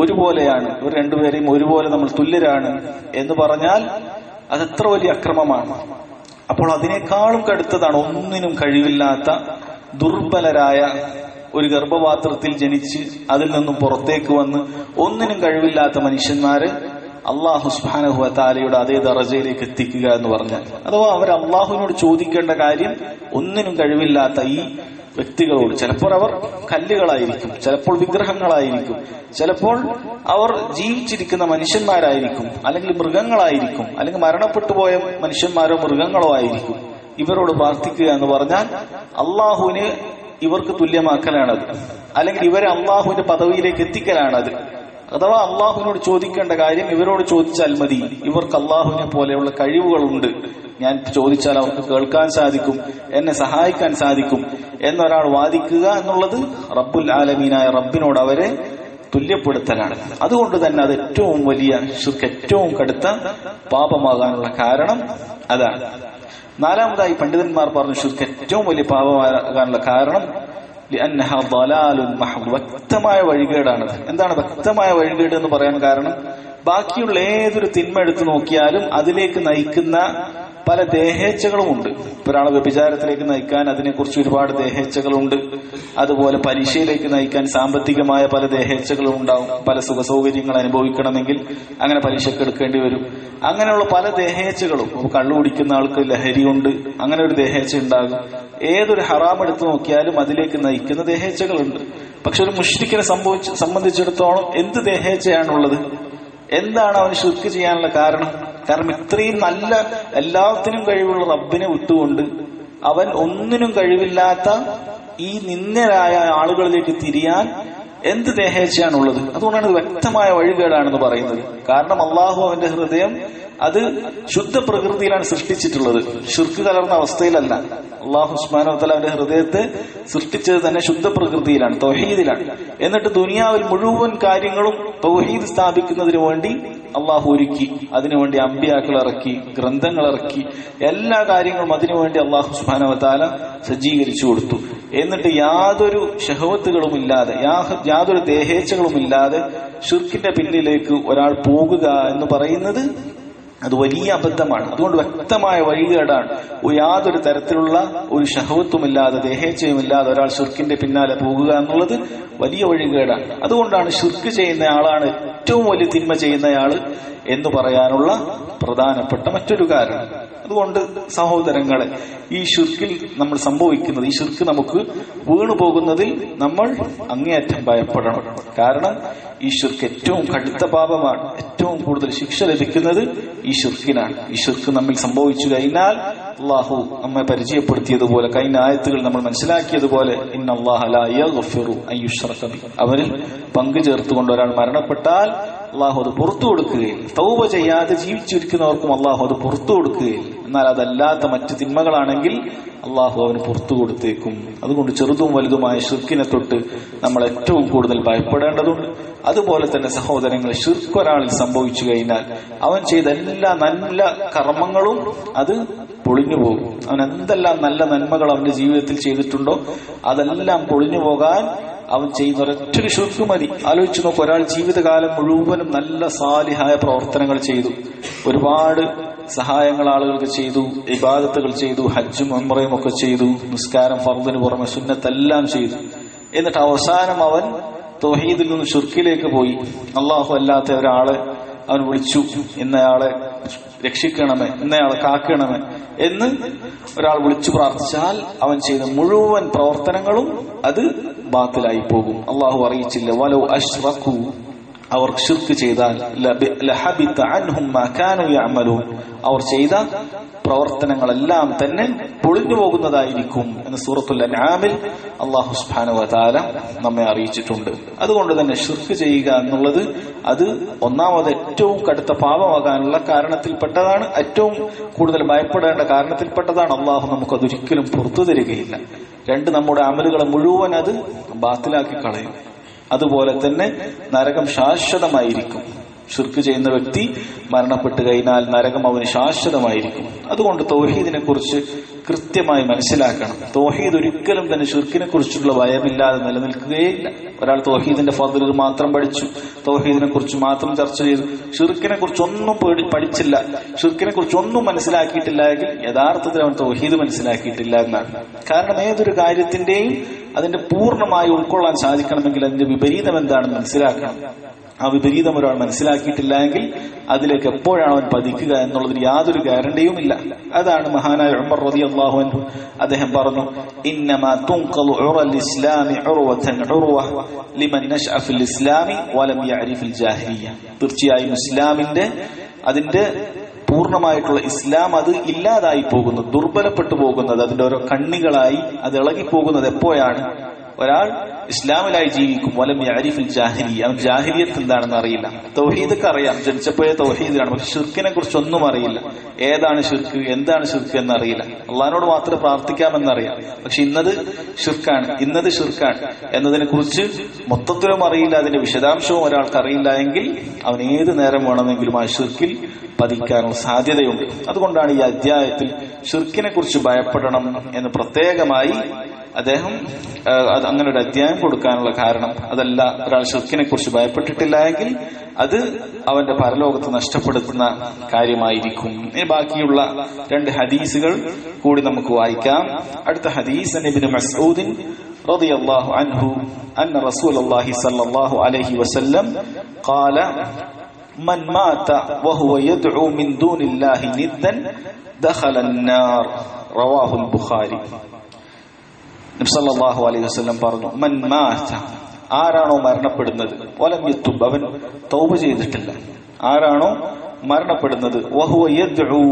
Speaker 2: ഒരുപോലെയാണ്, ഇവർ രണ്ടുപേരെയും ഒരുപോലെ നമ്മൾ തുല്യരാണ് എന്ന് പറഞ്ഞാൽ അതെത്ര വലിയ അക്രമമാണ്. അപ്പോൾ അതിനേക്കാളും കടുത്തതാണ് ഒന്നിനും കഴിവില്ലാത്ത ദുർബലരായ ഒരു ഗർഭപാത്രത്തിൽ ജനിച്ച് അതിൽ നിന്നും പുറത്തേക്ക് വന്ന് ഒന്നിനും കഴിവില്ലാത്ത മനുഷ്യന്മാരെ അള്ളാഹു സുബ്ഹാനഹു വ തആലയുടെ അതേ ദറജയിലേക്ക് എത്തിക്കുക എന്ന് പറഞ്ഞാൽ, അഥവാ അവർ അള്ളാഹുവിനോട് ചോദിക്കേണ്ട കാര്യം ഒന്നിനും കഴിവില്ലാത്ത ഈ വ്യക്തികളോട്, ചിലപ്പോൾ അവർ കല്ലുകളായിരിക്കും, ചിലപ്പോൾ വിഗ്രഹങ്ങളായിരിക്കും, ചിലപ്പോൾ അവർ ജീവിച്ചിരിക്കുന്ന മനുഷ്യന്മാരായിരിക്കും, അല്ലെങ്കിൽ മൃഗങ്ങളായിരിക്കും, അല്ലെങ്കിൽ മരണപ്പെട്ടു പോയ മനുഷ്യന്മാരോ മൃഗങ്ങളോ ആയിരിക്കും, ഇവരോട് പ്രാർത്ഥിക്കുക എന്ന് പറഞ്ഞാൽ അള്ളാഹുവിന് ഇവർക്ക് തുല്യമാക്കലാണത്, അല്ലെങ്കിൽ ഇവരെ അള്ളാഹുവിന്റെ പദവിയിലേക്ക് എത്തിക്കലാണത്. അഥവാ അള്ളാഹുവിനോട് ചോദിക്കേണ്ട കാര്യം ഇവരോട് ചോദിച്ചാൽ മതി, ഇവർക്ക് അള്ളാഹുവിനെ പോലെയുള്ള കഴിവുകളുണ്ട്, ഞാൻ ചോദിച്ചാൽ അവർക്ക് കേൾക്കാൻ സാധിക്കും, എന്നെ സഹായിക്കാൻ സാധിക്കും എന്നൊരാൾ വാദിക്കുക എന്നുള്ളത് റബ്ബുൽ ആലമീനായ റബ്ബിനോട് അവരെ തുല്യപ്പെടുത്തലാണ്. അതുകൊണ്ട് തന്നെ അത് ഏറ്റവും വലിയ ശിർക്ക്, ഏറ്റവും കടുത്ത പാപമാകാനുള്ള കാരണം അതാണ്. നാലാമതായി പണ്ഡിതന്മാർ പറഞ്ഞു ശിർക്ക് ഏറ്റവും വലിയ പാപമാകാനുള്ള കാരണം വ്യക്തമായ വഴികേടാണ്. എന്താണ് വ്യക്തമായ വഴികേട് എന്ന് പറയാൻ കാരണം? ബാക്കിയുള്ള ഏതൊരു തിന്മ എടുത്തു നോക്കിയാലും അതിലേക്ക് നയിക്കുന്ന പല ദേഹേച്ഛകളുമുണ്ട്. ഒരാളെ വ്യഭിചാരത്തിലേക്ക് നയിക്കാൻ അതിനെക്കുറിച്ച് ഒരുപാട് ദേഹേച്ഛകളുണ്ട്. അതുപോലെ പലിശയിലേക്ക് നയിക്കാൻ സാമ്പത്തികമായ പല ദേഹേച്ഛകളും ഉണ്ടാവും. പല സുഖസൗകര്യങ്ങൾ അനുഭവിക്കണമെങ്കിൽ അങ്ങനെ പലിശക്ക് എടുക്കേണ്ടി വരും. അങ്ങനെയുള്ള പല ദേഹേച്ഛകളും, കള്ളു കുടിക്കുന്ന ആൾക്ക് ലഹരിയുണ്ട്, അങ്ങനെ ഒരു ദേഹേച്ഛ ഉണ്ടാകും. ഏതൊരു ഹറാം എടുത്തു നോക്കിയാലും അതിലേക്ക് നയിക്കുന്ന ദേഹേച്ഛകളുണ്ട്. പക്ഷെ ഒരു മുശ്രിക്കിനെ സംബന്ധിച്ചിടത്തോളം എന്ത് ദേഹേച്ഛയാണുള്ളത്? എന്താണ് അവന് ശിർക്ക് ചെയ്യാനുള്ള കാരണം? കാരണം ഇത്രയും നല്ല, എല്ലാത്തിനും കഴിവുള്ള റബ്ബിനെ വിട്ടുകൊണ്ട് അവൻ ഒന്നിനും കഴിവില്ലാത്ത ഈ നിന്ദ്യരായ ആളുകളിലേക്ക് തിരിയാൻ എന്ത് ദേഹേച്ഛയാണുള്ളത്? അതുകൊണ്ടാണ് ഇത് വ്യക്തമായ വഴികേടാണെന്ന് പറയുന്നത്. കാരണം അള്ളാഹു അവന്റെ ഹൃദയം അത് ശുദ്ധ പ്രകൃതിയിലാണ് സൃഷ്ടിച്ചിട്ടുള്ളത്, ശിർക്ക് കലർന്ന അവസ്ഥയിലല്ല. അള്ളാഹു സുബ്ഹാനഹു വ തആല അവന്റെ ഹൃദയത്തെ സൃഷ്ടിച്ചത് തന്നെ ശുദ്ധ പ്രകൃതിയിലാണ്, തൗഹീദിലാണ്. എന്നിട്ട് ദുനിയാവിൽ മുഴുവൻ കാര്യങ്ങളും തൗഹീദ് സ്ഥാപിക്കുന്നതിന് വേണ്ടി അള്ളാഹു ഒരുക്കി. അതിനുവേണ്ടി അമ്പിയാക്കൾ ഇറക്കി, ഗ്രന്ഥങ്ങൾ ഇറക്കി, എല്ലാ കാര്യങ്ങളും അതിനുവേണ്ടി അള്ളാഹു സുബ്ഹാനഹു വ തആല സജ്ജീകരിച്ചു കൊടുത്തു. എന്നിട്ട് യാതൊരു ശഹവത്തുകളും ഇല്ലാതെ, യാതൊരു ദേഹേച്ഛകളും ഇല്ലാതെ ശിർക്കിന്റെ പിന്നിലേക്ക് ഒരാൾ പോകുക എന്ന് പറയുന്നത് അത് വലിയ അബദ്ധമാണ്. അതുകൊണ്ട് വ്യക്തമായ വഴികേടാണ്. യാതൊരു തരത്തിലുള്ള ഒരു ശഹവത്തുമില്ലാതെ, ദേഹേച്ഛയുമില്ലാതെ ഒരാൾ ശിർക്കിന്റെ പിന്നാലെ പോകുക എന്നുള്ളത് വലിയ വഴികേടാണ്. അതുകൊണ്ടാണ് ശിർക്ക് ചെയ്യുന്ന ആളാണ് ഏറ്റവും വലിയ തിന്മ ചെയ്യുന്നയാള് എന്ന് പറയാനുള്ള പ്രധാനപ്പെട്ട മറ്റൊരു കാരണം. അതുകൊണ്ട് സഹോദരങ്ങളെ, ഈ ശിർക്കിൽ നമ്മൾ സംഭവിക്കുന്നത്, ഈ ശിർക്ക് നമുക്ക് വീണു പോകുന്നതിൽ നമ്മൾ അങ്ങേയറ്റം ഭയപ്പെടണം. കാരണം ഈ ശിർക്ക് ഏറ്റവും കടുത്ത പാപമാണ്. ഏറ്റവും കൂടുതൽ ശിക്ഷ ലഭിക്കുന്നത് ഈ ശിർക്കിനാണ്. ഈ ശിർക്ക് നമ്മിൽ സംഭവിച്ചു കഴിഞ്ഞാൽ അള്ളാഹു നമ്മെ പരിചയപ്പെടുത്തിയതുപോലെ, കഴിഞ്ഞ ആയത്തുകൾ നമ്മൾ മനസ്സിലാക്കിയതുപോലെ, ഇന്നല്ലാഹ ലാ യഗ്ഫിറു അൻ യുശ്റക ബിഹി, അവരിൽ പങ്കു ചേർത്തുകൊണ്ട് ഒരാൾ മരണപ്പെട്ടാൽ അള്ളാഹു അത് പുറത്തു കൊടുക്കുകയില്ല. തൗബ ചെയ്യാതെ ജീവിച്ചിരിക്കുന്നവർക്കും അള്ളാഹു അത് പുറത്തു കൊടുക്കുകയില്ല. എന്നാൽ അതല്ലാത്ത മറ്റു തിന്മകളാണെങ്കിൽ അള്ളാഹു അവന് പുറത്തു കൊടുത്തേക്കും. അതുകൊണ്ട് ചെറുതും വലുതുമായ ശിർക്കിനെ തൊട്ട് നമ്മൾ ഏറ്റവും കൂടുതൽ ഭയപ്പെടേണ്ടതുണ്ട്. അതുപോലെ തന്നെ സഹോദരങ്ങളെ, ശിർക്ക് ഒരാളിൽ സംഭവിച്ചു കഴിഞ്ഞാൽ അവൻ ചെയ്ത എല്ലാ നല്ല കർമ്മങ്ങളും അത് പൊളിഞ്ഞു പോകും. അവൻ എന്തെല്ലാം നല്ല നന്മകൾ അവന്റെ ജീവിതത്തിൽ ചെയ്തിട്ടുണ്ടോ അതെല്ലാം പൊളിഞ്ഞു പോകാൻ അവൻ ചെയ്യുന്ന ഒരൊറ്റൊരു ശിർക്ക് മതി. ആലോചിച്ചു നോക്കും, ഒരാൾ ജീവിതകാലം മുഴുവനും നല്ല സാലിഹായ പ്രവർത്തനങ്ങൾ ചെയ്തു, ഒരുപാട് സഹായങ്ങൾ ആളുകൾക്ക് ചെയ്തു, ഇബാദത്തുകൾ ചെയ്തു, ഹജ്ജും ഉംറയും ഒക്കെ ചെയ്തു, നിസ്കാരം, ഫർദിന് പുറമെ സുന്നത്തെല്ലാം ചെയ്തു. എന്നിട്ട് അവസാനം അവൻ തൗഹീദിൽ നിന്ന് ശിർക്കിലേക്ക് പോയി, അള്ളാഹു അല്ലാത്ത ഒരാളെ അവൻ വിളിച്ചു, ഇന്നയാളെ രക്ഷിക്കണമേ, ഇന്നയാളെ കാക്കണമേ എന്ന് ഒരാൾ വിളിച്ചു പ്രാർത്ഥിച്ചാൽ അവൻ ചെയ്ത മുഴുവൻ പ്രവർത്തനങ്ങളും അത് ബാത്തിലായി പോകും. അള്ളാഹു അറിയിച്ചില്ല, വലൗ അശ്റകൂ, അവർ ശിർക്ക് ചെയ്താൽ ലഹബിത അൻഹും മാ കാനൂ യഅമലൂൻ, അവർ ചെയ്ത പ്രവർത്തനങ്ങളെല്ലാം തന്നെ പൊളിഞ്ഞു പോകുന്നതായിരിക്കും എന്ന് സൂറത്തുൽ അൻആമിൽ അല്ലാഹു സുബ്ഹാനഹു വ തആല നമ്മെ അറിയിച്ചിട്ടുണ്ട്. അതുകൊണ്ട് തന്നെ ശിർക്ക് ചെയ്യുക എന്നുള്ളത് അത് ഒന്നാമത് ഏറ്റവും കടുത്ത പാപമാകാനുള്ള കാരണത്തിൽപ്പെട്ടതാണ്, ഏറ്റവും കൂടുതൽ ഭയപ്പെടേണ്ട കാരണത്തിൽപ്പെട്ടതാണ്. അള്ളാഹു നമുക്കതൊരിക്കലും പുറത്തു തരികയില്ല. രണ്ട്, നമ്മുടെ അമലുകളെ മുഴുവൻ അത് ബാത്തിലാക്കി കളയും. അതുപോലെ തന്നെ നരകം ശാശ്വതമായിരിക്കും. ശിർക്ക് ചെയ്യുന്ന വ്യക്തി മരണപ്പെട്ട് കഴിഞ്ഞാൽ നരകം അവന് ശാശ്വതമായിരിക്കും. അതുകൊണ്ട് തൗഹീദിനെ കുറിച്ച് കൃത്യമായി മനസ്സിലാക്കണം. തൗഹീദ് ഒരിക്കലും തന്നെ ശിർക്കിനെ കുറിച്ചുള്ള ഭയമില്ലാതെ നിലനിൽക്കുകയില്ല. ഒരാൾ തൗഹീദിന്റെ ഫദ്ലുകൾ മാത്രം പഠിച്ചു, തൗഹീദിനെ കുറിച്ച് മാത്രം ചർച്ച ചെയ്തു, ശിർക്കിനെ കുറിച്ചൊന്നും പഠിച്ചില്ല, ശിർക്കിനെ കുറിച്ചൊന്നും മനസ്സിലാക്കിയിട്ടില്ല എങ്കിൽ യഥാർത്ഥത്തിൽ അവൻ തൗഹീദ് മനസ്സിലാക്കിയിട്ടില്ല എന്നാണ്. കാരണം ഏതൊരു കാര്യത്തിന്റെയും അതിന്റെ പൂർണ്ണമായി ഉൾക്കൊള്ളാൻ സാധിക്കണമെങ്കിൽ അതിന്റെ വിപരീതം എന്താണെന്ന് മനസ്സിലാക്കണം. ആ വിപരീതം ഒരാൾ മനസ്സിലാക്കിയിട്ടില്ല എങ്കിൽ അതിലേക്ക് എപ്പോഴാണ് അവൻ പതിക്കുക എന്നുള്ളതിന് യാതൊരു ഗ്യാരണ്ടിയും ഇല്ല. അതാണ് മഹാനായ ഉമർ റളിയല്ലാഹു അൻഹു അദ്ദേഹം പറഞ്ഞു, ഇന്നമാ തുൻഖലു ഉറൽ ഇസ്ലാമി ഉർവതൻ ഉർവ ലിമൻ നശഅ ഫിൽ ഇസ്ലാമി വലം യഅരിഫിൽ ജാഹിലിയ്യ. തീർച്ചയായും ഇസ്ലാമിന്റെ അതിന്റെ പൂർണ്ണമായിട്ടുള്ള ഇസ്ലാം അത് ഇല്ലാതായി പോകുന്നത്, ദുർബലപ്പെട്ടു പോകുന്നത്, അതിന്റെ ഓരോ കണ്ണികളായി അത് ഇളകിപ്പോകുന്നത് എപ്പോഴാണ്? ഒരാൾ ഇസ്ലാമിലായി ജീവിക്കും. വലം യഅരിഫിൽ ജാഹിലിയ്യ, അവൻ ജാഹിലിയത്ത് എന്താണെന്ന് അറിയില്ല. തൗഹീദൊക്കെ അറിയാം, ജനിച്ചപ്പോഴേ തൗഹീദിലാണ്, പക്ഷെ ഷിർക്കിനെ കുറിച്ചൊന്നും അറിയില്ല. ഏതാണ് ഷിർക്ക്, എന്താണ് ഷിർക്ക് എന്നറിയില്ല. അള്ളാഹിനോട് മാത്രമേ പ്രാർത്ഥിക്കാമെന്നറിയാം, പക്ഷെ ഇന്നത് ഷിർക്കാണ്, ഇന്നത് ഷിർക്കാണ് എന്നതിനെ കുറിച്ച് മൊത്തത്തിലും അറിയില്ല, അതിന്റെ വിശദാംശവും ഒരാൾക്ക് അറിയില്ല എങ്കിൽ അവൻ ഏത് നേരം വേണമെങ്കിലും ആ ഷിർക്കിൽ പതിക്കാനുള്ള സാധ്യതയുണ്ട്. അതുകൊണ്ടാണ് ഈ അധ്യായത്തിൽ ഷിർക്കിനെ കുറിച്ച് ഭയപ്പെടണം എന്ന് പ്രത്യേകമായി അദ്ദേഹം അങ്ങനെ ഒരു അധ്യായം കൊടുക്കാനുള്ള കാരണം. അതല്ല, ഒരാൾ ഷിർക്കിനെ കുറിച്ച് ഭയപ്പെട്ടിട്ടില്ല എങ്കിൽ അത് അവന്റെ പരലോകത്ത് നഷ്ടപ്പെടുത്തുന്ന കാര്യമായിരിക്കും. ഇനി ബാക്കിയുള്ള 2 ഹദീസുകൾ കൂടി നമുക്ക് വായിക്കാം. അടുത്ത ഹദീസ് ഇബ്നു മസ്ഊദ് റളിയല്ലാഹു അൻഹു അന്ന റസൂലുള്ളാഹി സ്വല്ലല്ലാഹു അലൈഹി വസല്ലം ഖാല من مات وهو يدعو من دون الله ندا دخل النار رواه البخاري. നബി സല്ലല്ലാഹു അലൈഹി വസല്ലം പറഞ്ഞു, മൻ മാത, ആരാണോ മരണപ്പെടുന്നത്, വലം യതുബ്, അവൻ തൗബ ചെയ്തിട്ടില്ല, ആരാണോ മരണപ്പെടുന്നത്, വഹുവ യദ്ഉ,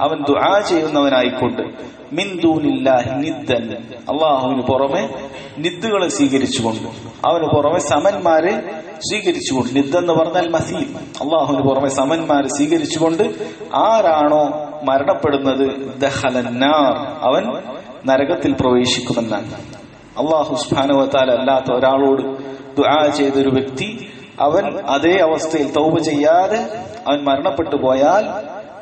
Speaker 2: അവൻ ദുആ ചെയ്യുന്നവനായിക്കൊണ്ട്, മിൻ ദൂനില്ലാഹി നിദ്ദൻ, അല്ലാഹുവിന് പുറമെ നിദ്ദുകളെ സ്വീകരിച്ചുകൊണ്ട്, അവന് പുറമെ സമന്മാരെ സ്വീകരിച്ചുകൊണ്ട്, നിദ്ദെന്ന് പറഞ്ഞാൽ മസീൽ, അല്ലാഹുവിന് പുറമെ സമന്മാരെ സ്വീകരിച്ചുകൊണ്ട് ആരാണോ മരണപ്പെടുന്നത്, ദഖലന്നാർ, അവൻ നരകത്തിൽ പ്രവേശിക്കുമെന്നാണ്. അല്ലാഹു സുബ്ഹാനഹു വ തആല അല്ലാത്ത ഒരാളോട് ദുആ ചെയ്തൊരു വ്യക്തി അവൻ അതേ അവസ്ഥയിൽ തൗബ ചെയ്യാതെ അവൻ മരണപ്പെട്ടു പോയാൽ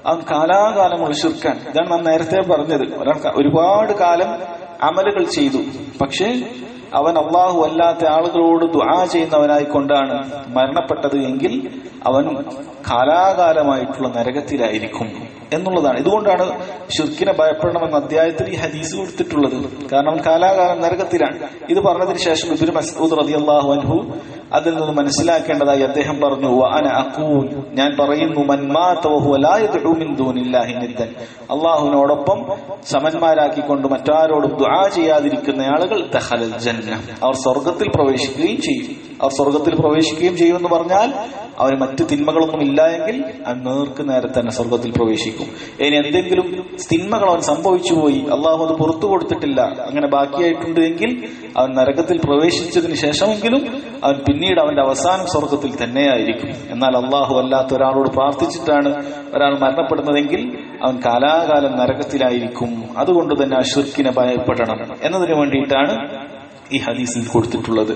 Speaker 2: അവൻ കാലാകാലമുള്ള ശിർക്കാണ്. ഇതാണ് നാം നേരത്തെ പറഞ്ഞത്. ഒരാൾ ഒരുപാട് കാലം അമലുകൾ ചെയ്തു, പക്ഷേ അവൻ അള്ളാഹു അല്ലാത്ത ആളുകളോട് ദുആ ചെയ്യുന്നവനായിക്കൊണ്ടാണ് മരണപ്പെട്ടത് എങ്കിൽ അവൻ കാലാകാലമായിട്ടുള്ള നരകത്തിലായിരിക്കും എന്നുള്ളതാണ്. ഇതുകൊണ്ടാണ് ശിർക്കിനെ ഭയപ്പെടണമെന്ന അധ്യായത്തിൽ ഈ ഹദീസ് കൊടുത്തിട്ടുള്ളത്. കാരണം കാലാകാലം നരകത്തിലാണ്. ഇത് പറഞ്ഞതിന് ശേഷം ഇബ്നു മസ്ഊദ് റളിയല്ലാഹു അൻഹു അതിൽ നിന്ന് മനസ്സിലാക്കേണ്ടതായി അദ്ദേഹം പറഞ്ഞു, വഅന അഖൂൽ, ഞാൻ പറയുന്നു, മൻ മാത വഹുവ ലാ യദ്ഉ മിൻ ദൂനില്ലാഹി നിദ്ദൻ, അല്ലാഹുവിനോടൊപ്പം സമന്മാരാക്കിക്കൊണ്ട് മറ്റാരോടും ദുആ ചെയ്യാതിരിക്കുന്ന ആളുകൾ ദഖലൽ ജന്ന, അവർ സ്വർഗ്ഗത്തിൽ പ്രവേശിക്കുകയും ചെയ്യും. അവർ സ്വർഗ്ഗത്തിൽ പ്രവേശിക്കുകയും ചെയ്യുമെന്ന് പറഞ്ഞാൽ അവന് മറ്റു തിന്മകളൊന്നും ഇല്ല എങ്കിൽ അവൻ നേർക്ക് നേരെ തന്നെ സ്വർഗ്ഗത്തിൽ പ്രവേശിക്കും. ഇനി എന്തെങ്കിലും തിന്മകൾ അവൻ സംഭവിച്ചു പോയി, അള്ളാഹു അത് പുറത്തു കൊടുത്തിട്ടില്ല, അങ്ങനെ ബാക്കിയായിട്ടുണ്ട് എങ്കിൽ അവൻ നരകത്തിൽ പ്രവേശിച്ചതിന് ശേഷമെങ്കിലും അവൻ പിന്നീട് അവന്റെ അവസാനം സ്വർഗ്ഗത്തിൽ തന്നെയായിരിക്കും. എന്നാൽ അള്ളാഹു അല്ലാത്ത ഒരാളോട് പ്രാർത്ഥിച്ചിട്ടാണ് ഒരാൾ മരണപ്പെടുന്നതെങ്കിൽ അവൻ കാലാകാലം നരകത്തിലായിരിക്കും. അതുകൊണ്ട് തന്നെ ആ ശിർക്കിനെ ഭയപ്പെടണം എന്നതിനു വേണ്ടിയിട്ടാണ് ഈ ഹദീസിൽ കൊടുത്തിട്ടുള്ളത്.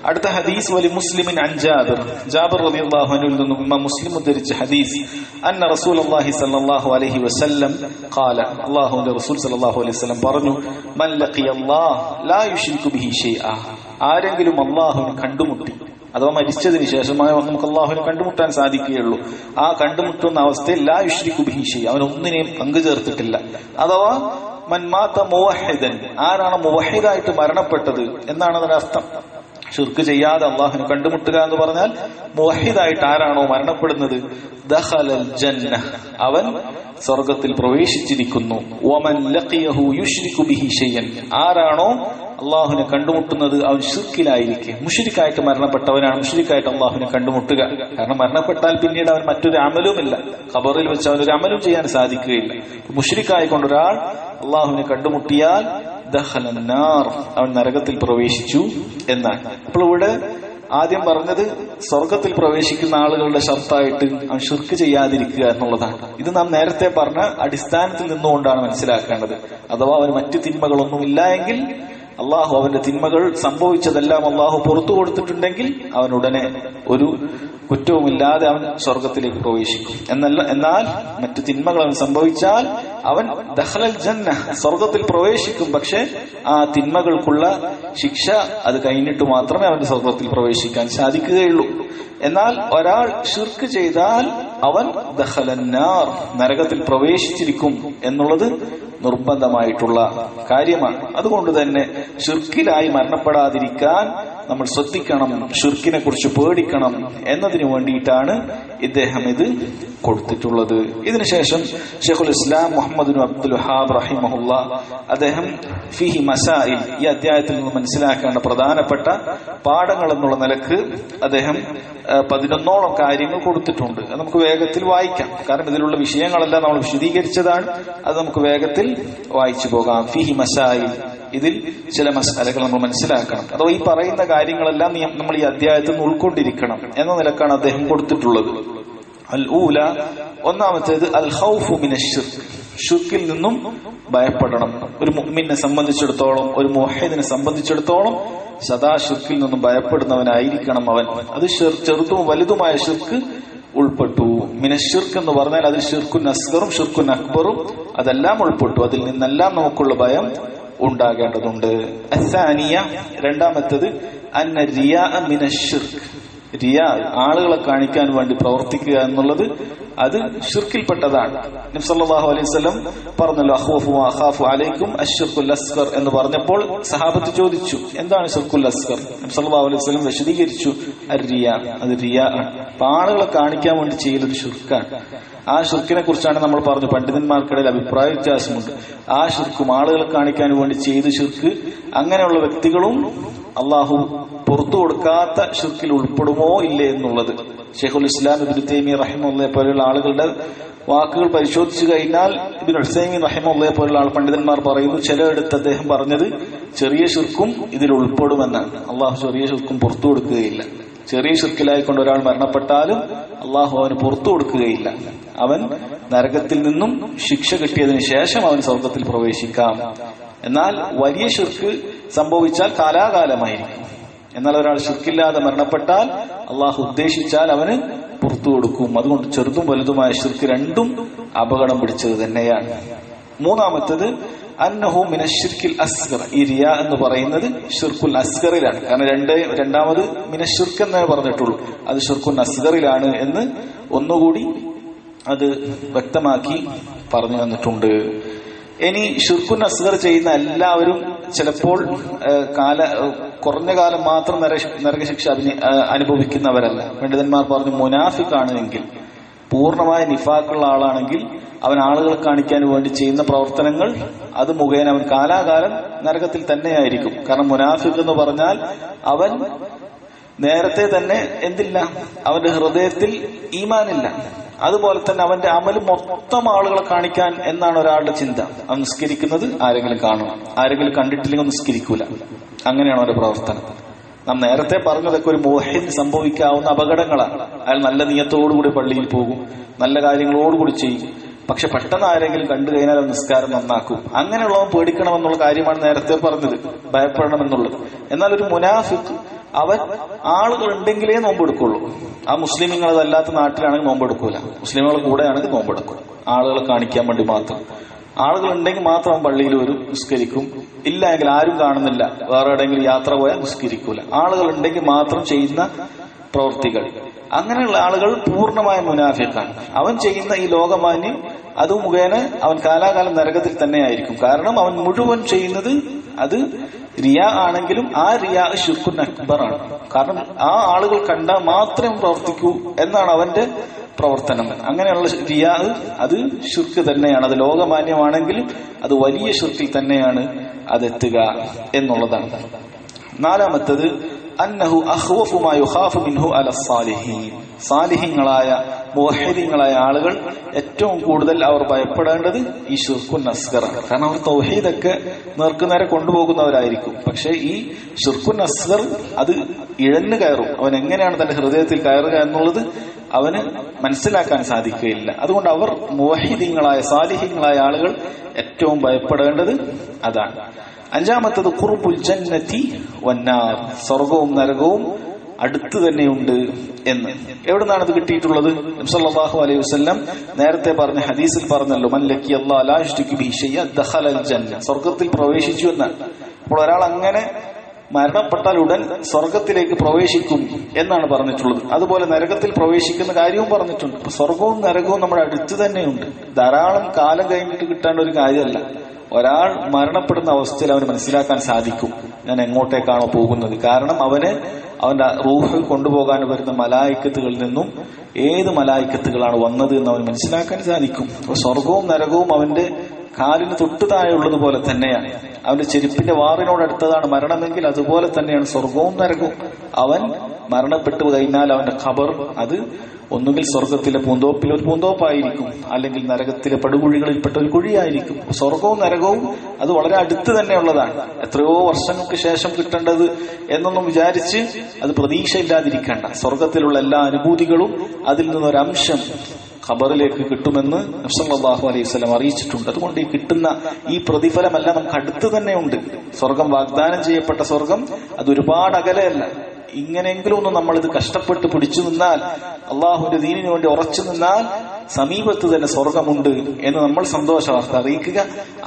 Speaker 2: അടുത്ത ഹദീസ് വലി മുസ്ലിമിൻ അൻ ജാബിർ, ജാബിർ റളിയല്ലാഹു അൻഹുവിൽ നിന്നും ഇമാം മുസ്ലിം ഉദ്ധരിച്ച ഹദീസ്, അന്ന റസൂലുള്ളാഹി സ്വല്ലല്ലാഹു അലൈഹി വസല്ലം ഖാല, അല്ലാഹുവിന്റെ റസൂൽ സ്വല്ലല്ലാഹു അലൈഹി വസല്ലം പറഞ്ഞു, മൻ ലഖിയല്ലാഹ ലാ യുശ്രികു ബിഹി ഷൈഅ, ആരെങ്കിലും അല്ലാഹുവിനെ കണ്ടുമുട്ടി, അഥവാ മരിച്ചതിന് ശേഷമായി നമുക്ക് അല്ലാഹുവിനെ കണ്ടുമുട്ടാൻ സാധിക്കുകയുള്ളൂ, ആ കണ്ടുമുട്ടുന്ന അവസ്ഥയിൽ ലാ യുശ്രികു ബിഹി ഷൈഅ, അവൻ ഒന്നിനെയും പങ്കു ചേർത്തിട്ടില്ല. അഥവാ മൻ മാത മുവഹിദൻ, ആരാണ് മുവഹിദായിട്ട് മരണപ്പെട്ടത് എന്നാണ് അതിന്റെ അർത്ഥം. ഷിർക്ക് ചെയ്യാതെ അള്ളാഹുവിനെ കണ്ടുമുട്ടുക എന്ന് പറഞ്ഞാൽ മുവഹിദായിട്ട് ആരാണോ മരണപ്പെടുന്നത് ദഖലൽ ജന്ന, അവൻ സ്വർഗത്തിൽ പ്രവേശിച്ചിരിക്കുന്നു. വമൻ ലഖിയഹു യുശ്രികു ബിഹി ഷൈഅൻ, ആരാണോ അള്ളാഹുവിനെ കണ്ടുമുട്ടുന്നത് അവൻ ഷിർക്കിലായിരിക്കും. മുശ്രിക്കായിട്ട് മരണപ്പെട്ടവനാണ് മുശ്രിക്കായിട്ട് അള്ളാഹുവിനെ കണ്ടുമുട്ടുക. കാരണം മരണപ്പെട്ടാൽ പിന്നീട് അവൻ മറ്റൊരു അമലുമില്ല, ഖബറിൽ വെച്ച് അവനൊരു അമലും ചെയ്യാൻ സാധിക്കുകയില്ല. മുശ്രിക്കായിക്കൊണ്ട് ഒരാൾ അള്ളാഹുവിനെ കണ്ടുമുട്ടിയാൽ ദഖലൻ നാർ, അവൻ നരകത്തിൽ പ്രവേശിച്ചു എന്നാണ്. അപ്പോൾ ഇവിടെ ആദ്യം പറഞ്ഞത് സ്വർഗത്തിൽ പ്രവേശിക്കുന്ന ആളുകളുടെ ഷർത്തായിട്ട് അവൻ ഷിർക്ക് ചെയ്യാതിരിക്കുക എന്നുള്ളതാണ്. ഇത് നാം നേരത്തെ പറഞ്ഞ അടിസ്ഥാനത്തിൽ നിന്നുകൊണ്ടാണ് മനസ്സിലാക്കേണ്ടത്. അഥവാ അവന് മറ്റു തിന്മകളൊന്നും ഇല്ല എങ്കിൽ അള്ളാഹു അവന്റെ തിന്മകൾ സംഭവിച്ചതെല്ലാം അള്ളാഹു പുറത്തു കൊടുത്തിട്ടുണ്ടെങ്കിൽ അവൻ ഉടനെ ഒരു കുറ്റവുമില്ലാതെ അവൻ സ്വർഗത്തിലേക്ക് പ്രവേശിക്കും. എന്നാൽ മറ്റു തിന്മകൾ അവൻ സംഭവിച്ചാൽ അവൻ ദഖലൽ ജന്ന, സ്വർഗത്തിൽ പ്രവേശിക്കും. പക്ഷെ ആ തിന്മകൾക്കുള്ള ശിക്ഷ അത് കഴിഞ്ഞിട്ട് മാത്രമേ അവന്റെ സ്വർഗത്തിൽ പ്രവേശിക്കാൻ സാധിക്കുകയുള്ളൂ. എന്നാൽ ഒരാൾ ഷിർക്ക് ചെയ്താൽ അവൻ ദഖലൻ നാർ, നരകത്തിൽ പ്രവേശിച്ചിരിക്കും എന്നുള്ളത് നിർബന്ധമായിട്ടുള്ള കാര്യമാണ്. അതുകൊണ്ട് തന്നെ ഷിർക്കിലായി മരണപ്പെടാതിരിക്കാൻ നമ്മൾ ശ്രദ്ധിക്കണം, ഷിർക്കിനെ കുറിച്ച് പേടിക്കണം എന്നതിനു വേണ്ടിയിട്ടാണ് ഇദ്ദേഹം ഇത് കൊടുത്തിട്ടുള്ളത്. ഇതിനുശേഷം ശൈഖുൽ ഇസ്ലാം മുഹമ്മദ് ബിൻ അബ്ദുൽ വഹാബ് റഹിമഹുല്ലാ അദ്ദേഹം ഫീഹി മസാഇൽ, ഈ അധ്യായത്തിൽ നിന്ന് മനസ്സിലാക്കേണ്ട പ്രധാനപ്പെട്ട പാഠങ്ങൾ എന്നുള്ള നിലക്ക് അദ്ദേഹം 11ഓളം കാര്യങ്ങൾ കൊടുത്തിട്ടുണ്ട്. അത് നമുക്ക് വേഗത്തിൽ വായിക്കാം. കാരണം ഇതിലുള്ള വിഷയങ്ങളെല്ലാം നമ്മൾ വിശദീകരിച്ചതാണ്. അത് നമുക്ക് വേഗത്തിൽ വായിച്ചു പോകാം. ഫീഹി മസാഇൽ, ഇതിൽ ചില മസാലകൾ നമ്മൾ മനസ്സിലാക്കണം. അഥവാ ഈ പറയുന്ന കാര്യങ്ങളെല്ലാം നമ്മൾ ഈ അധ്യായത്തിൽ നിന്ന് ഉൾക്കൊണ്ടിരിക്കണം എന്ന നിലക്കാണ് അദ്ദേഹം കൊടുത്തിട്ടുള്ളത്. അൽ ഊല, ഒന്നാമത്തേത് അൽ ഖൗഫു മിനശ് ശിർക്ക്, ഷിർക്കിൽ നിന്നും ഭയപ്പെടണം. ഒരു മുഅ്മിനെ സംബന്ധിച്ചിടത്തോളം, ഒരു മുവഹിദിനെ സംബന്ധിച്ചിടത്തോളം സദാ ഷിർക്കിൽ നിന്നും ഭയപ്പെടുന്നവനായിരിക്കണം അവൻ. അത് ചെറുതും വലുതുമായ ഷിർക്ക് ഉൾപ്പെട്ടു. മിനശ് ശിർക്ക് എന്ന് പറഞ്ഞാൽ അതിൽ ഷിർക്കുൻ അസ്ഗറും ഷിർക്കുൻ അക്ബറും അതെല്ലാം ഉൾപ്പെട്ടു. അതിൽ നിന്നെല്ലാം നമുക്കുള്ള ഭയം ഉണ്ടാകേണ്ടതുണ്ട്. അസ്സാനിയ, രണ്ടാമത്തേത് അന്ന റിയാ മിനശ് ശിർക്ക്, റിയാ, ആളുകളെ കാണിക്കാൻ വേണ്ടി പ്രവർത്തിക്കുക എന്നുള്ളത് അത് ഷിർക്കിൽപ്പെട്ടതാണ്. നബി സല്ലല്ലാഹു അലൈഹി വസല്ലം പറഞ്ഞല്ലോ, അഖ്വഫു വ അഖാഫു അലൈക്കും അശ്ശിർക്കുൽ അസ്ഗർ എന്ന് പറഞ്ഞപ്പോൾ സഹാബത്ത് ചോദിച്ചു, എന്താണ് ഷിർക്കുൽ അസ്ഗർ? നബി സല്ലല്ലാഹു അലൈഹി വസല്ലം വിശദീകരിച്ചു, അർ-റിയാ, അത് റിയാ ആണ്. അപ്പൊ ആളുകളെ കാണിക്കാൻ വേണ്ടി ചെയ്യുന്നത് ഷിർക്കാണ്. ആ ഷിർക്കിനെ കുറിച്ചാണ് നമ്മൾ പറഞ്ഞു, പണ്ഡിതന്മാർക്കിടയിൽ അഭിപ്രായ വ്യത്യാസമുണ്ട്. ആ ഷിർക്കും ആളുകളെ കാണിക്കാൻ വേണ്ടി ചെയ്ത് ഷിർക്ക്, അങ്ങനെയുള്ള വ്യക്തികളും അള്ളാഹു പുറത്തു കൊടുക്കാത്ത ഷിർക്കിൽ ഉൾപ്പെടുമോ ഇല്ലേ എന്നുള്ളത്. ശൈഖുൽ ഇസ്ലാം ഇബ്നു തൈമിയ്യ റഹിമഹുല്ലാഹെ പോലെയുള്ള ആളുകളുടെ വാക്കുകൾ പരിശോധിച്ചു കഴിഞ്ഞാൽ ഇബ്നു ഉസൈമീൻ റഹിമഹുല്ലാഹെ പോലുള്ള പണ്ഡിതന്മാർ പറയുന്നു, ചിലയിടത്ത് അദ്ദേഹം പറഞ്ഞത് ചെറിയ ഷിർക്കും ഇതിൽ ഉൾപ്പെടുമെന്നാണ്. അള്ളാഹു ചെറിയ ഷിർക്കും പുറത്തു കൊടുക്കുകയില്ല. ചെറിയ ഷിർക്കിലായിക്കൊണ്ട് ഒരാൾ മരണപ്പെട്ടാലും അള്ളാഹു അവന് പുറത്തു കൊടുക്കുകയില്ല. അവൻ നരകത്തിൽ നിന്നും ശിക്ഷ കിട്ടിയതിനു ശേഷം അവൻ സ്വർഗത്തിൽ പ്രവേശിക്കാം. എന്നാൽ വലിയ ഷിർക്ക് സംഭവിച്ചാൽ കാലാകാലമായിരിക്കും. എന്നാൽ ഒരാൾ ഷിർക്കില്ലാതെ മരണപ്പെട്ടാൽ അള്ളാഹു ഉദ്ദേശിച്ചാൽ അവന് പുറത്തു കൊടുക്കും. അതുകൊണ്ട് ചെറുതും വലുതുമായ ഷിർക്ക് രണ്ടും അപകടം പിടിച്ചത് തന്നെയാണ്. മൂന്നാമത്തേത് അന്നഹു മിനശ് ശിർക്കിൽ അസ്ഗർ, ഈ റിയ എന്ന് പറയുന്നത് ഷിർക്കുൽ അസ്ഗറിലാണ്. കാരണം രണ്ടാമത് മിനശ് ശിർക്ക് എന്നേ പറഞ്ഞിട്ടുള്ളൂ, അത് ഷിർക്കുൽ അസ്ഗറിലാണ് എന്ന് ഒന്നുകൂടി അത് വ്യക്തമാക്കി പറഞ്ഞു തന്നിട്ടുണ്ട്. ഇനി ഷിർക്കുൻ അസ്ഗർ ചെയ്യുന്ന എല്ലാവരും ചിലപ്പോൾ കുറഞ്ഞ കാലം മാത്രം നരകശിക്ഷ അനുഭവിക്കുന്നവരല്ല. പണ്ഡിതന്മാർ പറഞ്ഞു, മുനാഫിഖാണ് എങ്കിൽ, പൂർണ്ണമായ നിഫാഖുള്ള ആളാണെങ്കിൽ അവൻ ആളുകളെ കാണിക്കാൻ വേണ്ടി ചെയ്യുന്ന പ്രവർത്തനങ്ങൾ അത് മുഖേന അവൻ കാലാകാലം നരകത്തിൽ തന്നെയായിരിക്കും. കാരണം മുനാഫിഖ് എന്ന് പറഞ്ഞാൽ അവൻ നേരത്തെ തന്നെ എന്തില്ല, അവന്റെ ഹൃദയത്തിൽ ഈമാനില്ല. അതുപോലെ തന്നെ അവന്റെ അമല് മൊത്തം ആളുകളെ കാണിക്കാൻ എന്നാണ് ഒരാളുടെ ചിന്ത. അവൻ നിസ്കരിക്കുന്നത് ആരെങ്കിലും കാണണം, ആരെങ്കിലും കണ്ടിട്ടില്ലെങ്കിൽ നിസ്കരിക്കൂല, അങ്ങനെയാണ് അവന്റെ പ്രവർത്തനം. നാം നേരത്തെ പറഞ്ഞതൊക്കെ ഒരു മുവഹിദിന് സംഭവിക്കാവുന്ന അപകടങ്ങളാണ്. അയാൾ നല്ല നിയത്തോടുകൂടി പള്ളിയിൽ പോകും, നല്ല കാര്യങ്ങളോടുകൂടി ചെയ്യും. പക്ഷെ പെട്ടെന്ന് ആരെങ്കിലും കണ്ടു കഴിഞ്ഞാൽ നിസ്കാരം നന്നാക്കും. അങ്ങനെയുള്ളവൻ പേടിക്കണമെന്നുള്ള കാര്യമാണ് നേരത്തെ പറഞ്ഞത്, ഭയപ്പെടണമെന്നുള്ളത്. എന്നാൽ ഒരു മുനാഫിഖ് അവൻ ആളുകൾ ഉണ്ടെങ്കിലേ നോമ്പെടുക്കുള്ളൂ. ആ മുസ്ലിമുകളതല്ലാത്ത നാട്ടിലാണെങ്കിൽ നോമ്പെടുക്കൂല, മുസ്ലിമുകൾ കൂടെയാണെങ്കിൽ നോമ്പെടുക്കും. ആളുകളെ കാണിക്കാൻ വേണ്ടി മാത്രം, ആളുകൾ ഉണ്ടെങ്കിൽ മാത്രം പള്ളിയിൽ വരും, നിസ്കരിക്കും. ഇല്ല എങ്കിൽ ആരും കാണുന്നില്ല, വേറെ എവിടെയെങ്കിലും യാത്ര പോയാൽ നിസ്കരിക്കൂല. ആളുകൾ ഉണ്ടെങ്കിൽ മാത്രം ചെയ്യുന്ന പ്രവൃത്തികൾ, അങ്ങനെയുള്ള ആളുകൾ പൂർണ്ണമായ മുനാഫിഖാണ്. അവൻ ചെയ്യുന്ന ഈ ലോകമാന്യം അത് മുഖേന അവൻ കാലാകാലം നരകത്തിൽ തന്നെയായിരിക്കും. കാരണം അവൻ മുഴുവൻ ചെയ്യുന്നത് അത് റിയാ ആണെങ്കിലും ആ റിയാ ശിർക്കുൻ അക്ബറാണ്. കാരണം ആ ആളുകൾ കണ്ടാൽ മാത്രം പ്രവർത്തിക്കൂ എന്നാണ് അവന്റെ പ്രവർത്തനം. അങ്ങനെയുള്ള റിയാ അത് ശിർക്ക് തന്നെയാണ്. അത് ലോകമാന്യമാണെങ്കിലും അത് വലിയ ശിർക്കിൽ തന്നെയാണ് അതെത്തുക എന്നുള്ളതാണ്. നാലാമത്തത് അന്നഹു അഖ്വഫു മാ യുഖാഫു മിൻഹു അല സ്സാലിഹീൻ. സാലിഹീങ്ങളായ മുവഹ്ഹിദീങ്ങളായ ആളുകൾ ഏറ്റവും കൂടുതൽ അവർ ഭയപ്പെടേണ്ടത് ഈ ശിർക്കുൻ അസ്ഗറാണ്. കാരണം അവർ തൗഹീദൊക്കെ നേർക്കുനേരെ കൊണ്ടുപോകുന്നവരായിരിക്കും. പക്ഷെ ഈ ശിർക്കുൻ അസ്ഗർ അത് ഇഴന്നു കയറും. അവൻ എങ്ങനെയാണ് തന്റെ ഹൃദയത്തിൽ കയറുക എന്നുള്ളത് അവന് മനസ്സിലാക്കാൻ സാധിക്കുകയില്ല. അതുകൊണ്ട് അവർ മുവഹ്ഹിദീങ്ങളായ സാലിഹീങ്ങളായ ആളുകൾ ഏറ്റവും ഭയപ്പെടേണ്ടത് അതാണ്. അഞ്ചാമത്തത് ഖുർബുൽ ജന്നതി വന്നാർ. സ്വർഗവും നരകവും അടുത്ത് തന്നെയുണ്ട് എന്ന്. എവിടുന്നാണ് ഇത് കിട്ടിയിട്ടുള്ളത്? നബി സല്ലല്ലാഹു അലൈഹി വസല്ലം നേരത്തെ പറഞ്ഞ ഹദീസിൽ പറഞ്ഞല്ലോ, മൻ ലഖിയ അല്ലാഹ ലാ യുശ്രികു ബിഹി ഷൈഅൻ ദഖലൽ ജന്ന. സ്വർഗത്തിൽ പ്രവേശിച്ചു എന്നാണ്. അപ്പോൾ ഒരാൾ അങ്ങനെ മരണപ്പെട്ടാൽ ഉടൻ സ്വർഗത്തിലേക്ക് പ്രവേശിക്കും എന്നാണ് പറഞ്ഞിട്ടുള്ളത്. അതുപോലെ നരകത്തിൽ പ്രവേശിക്കുന്ന കാര്യവും പറഞ്ഞിട്ടുണ്ട്. സ്വർഗവും നരകവും നമ്മുടെ അടുത്ത് തന്നെയുണ്ട്. ധാരാളം കാലം കഴിഞ്ഞിട്ട് കിട്ടേണ്ട ഒരു കാര്യമല്ല. ഒരാൾ മരണപ്പെടുന്ന അവസ്ഥയിൽ അവന് മനസ്സിലാക്കാൻ സാധിക്കും ഞാൻ എങ്ങോട്ടേക്കാണോ പോകുന്നത്. കാരണം അവന് അവന്റെ റൂഹ് കൊണ്ടുപോകാൻ വരുന്ന മലായിക്കത്തുകളിൽ നിന്നും ഏത് മലായിക്കത്തുകളാണ് വന്നത് എന്ന് അവന് മനസ്സിലാക്കാൻ സാധിക്കും. അപ്പൊ സ്വർഗവും നരകവും അവന്റെ കാലിന് തൊട്ടു താഴെയുള്ളതുപോലെ തന്നെയാണ്. അവന്റെ ചെരുപ്പിന്റെ വാറിനോടടുത്തതാണ് മരണമെങ്കിൽ അതുപോലെ തന്നെയാണ് സ്വർഗവും നരകവും. അവൻ മരണപ്പെട്ടു കഴിഞ്ഞാൽ അവന്റെ ഖബർ അത് ഒന്നുകിൽ സ്വർഗത്തിലെ പൂന്തോപ്പിൽ ഒരു പൂന്തോപ്പായിരിക്കും, അല്ലെങ്കിൽ നരകത്തിലെ പടുകുഴികളിൽപ്പെട്ട ഒരു കുഴിയായിരിക്കും. സ്വർഗവും നരകവും അത് വളരെ അടുത്ത് തന്നെയുള്ളതാണ്. എത്രയോ വർഷങ്ങൾക്ക് ശേഷം കിട്ടേണ്ടത് എന്നൊന്നും വിചാരിച്ച് അത് പ്രതീക്ഷയില്ലാതിരിക്കേണ്ട. സ്വർഗത്തിലുള്ള എല്ലാ അനുഭൂതികളും അതിൽ നിന്നൊരംശം ഖബറിലേക്ക് കിട്ടുമെന്ന് നബി സല്ലല്ലാഹു അലൈഹി വസല്ലം അറിയിച്ചിട്ടുണ്ട്. അതുകൊണ്ട് ഈ കിട്ടുന്ന ഈ പ്രതിഫലമെല്ലാം നമുക്ക് അടുത്ത് തന്നെയുണ്ട്. സ്വർഗം വാഗ്ദാനം ചെയ്യപ്പെട്ട സ്വർഗം അത് ഒരുപാട് അകലെയല്ല. ഇങ്ങനെയെങ്കിലും ഒന്ന് നമ്മളിത് കഷ്ടപ്പെട്ട് പിടിച്ചു നിന്നാൽ, അള്ളാഹുവിന്റെ ദീനിനു വേണ്ടി ഉറച്ചു നിന്നാൽ സമീപത്ത് തന്നെ സ്വർഗമുണ്ട് എന്ന് നമ്മൾ സന്തോഷവാർത്ത അറിയിക്കുക.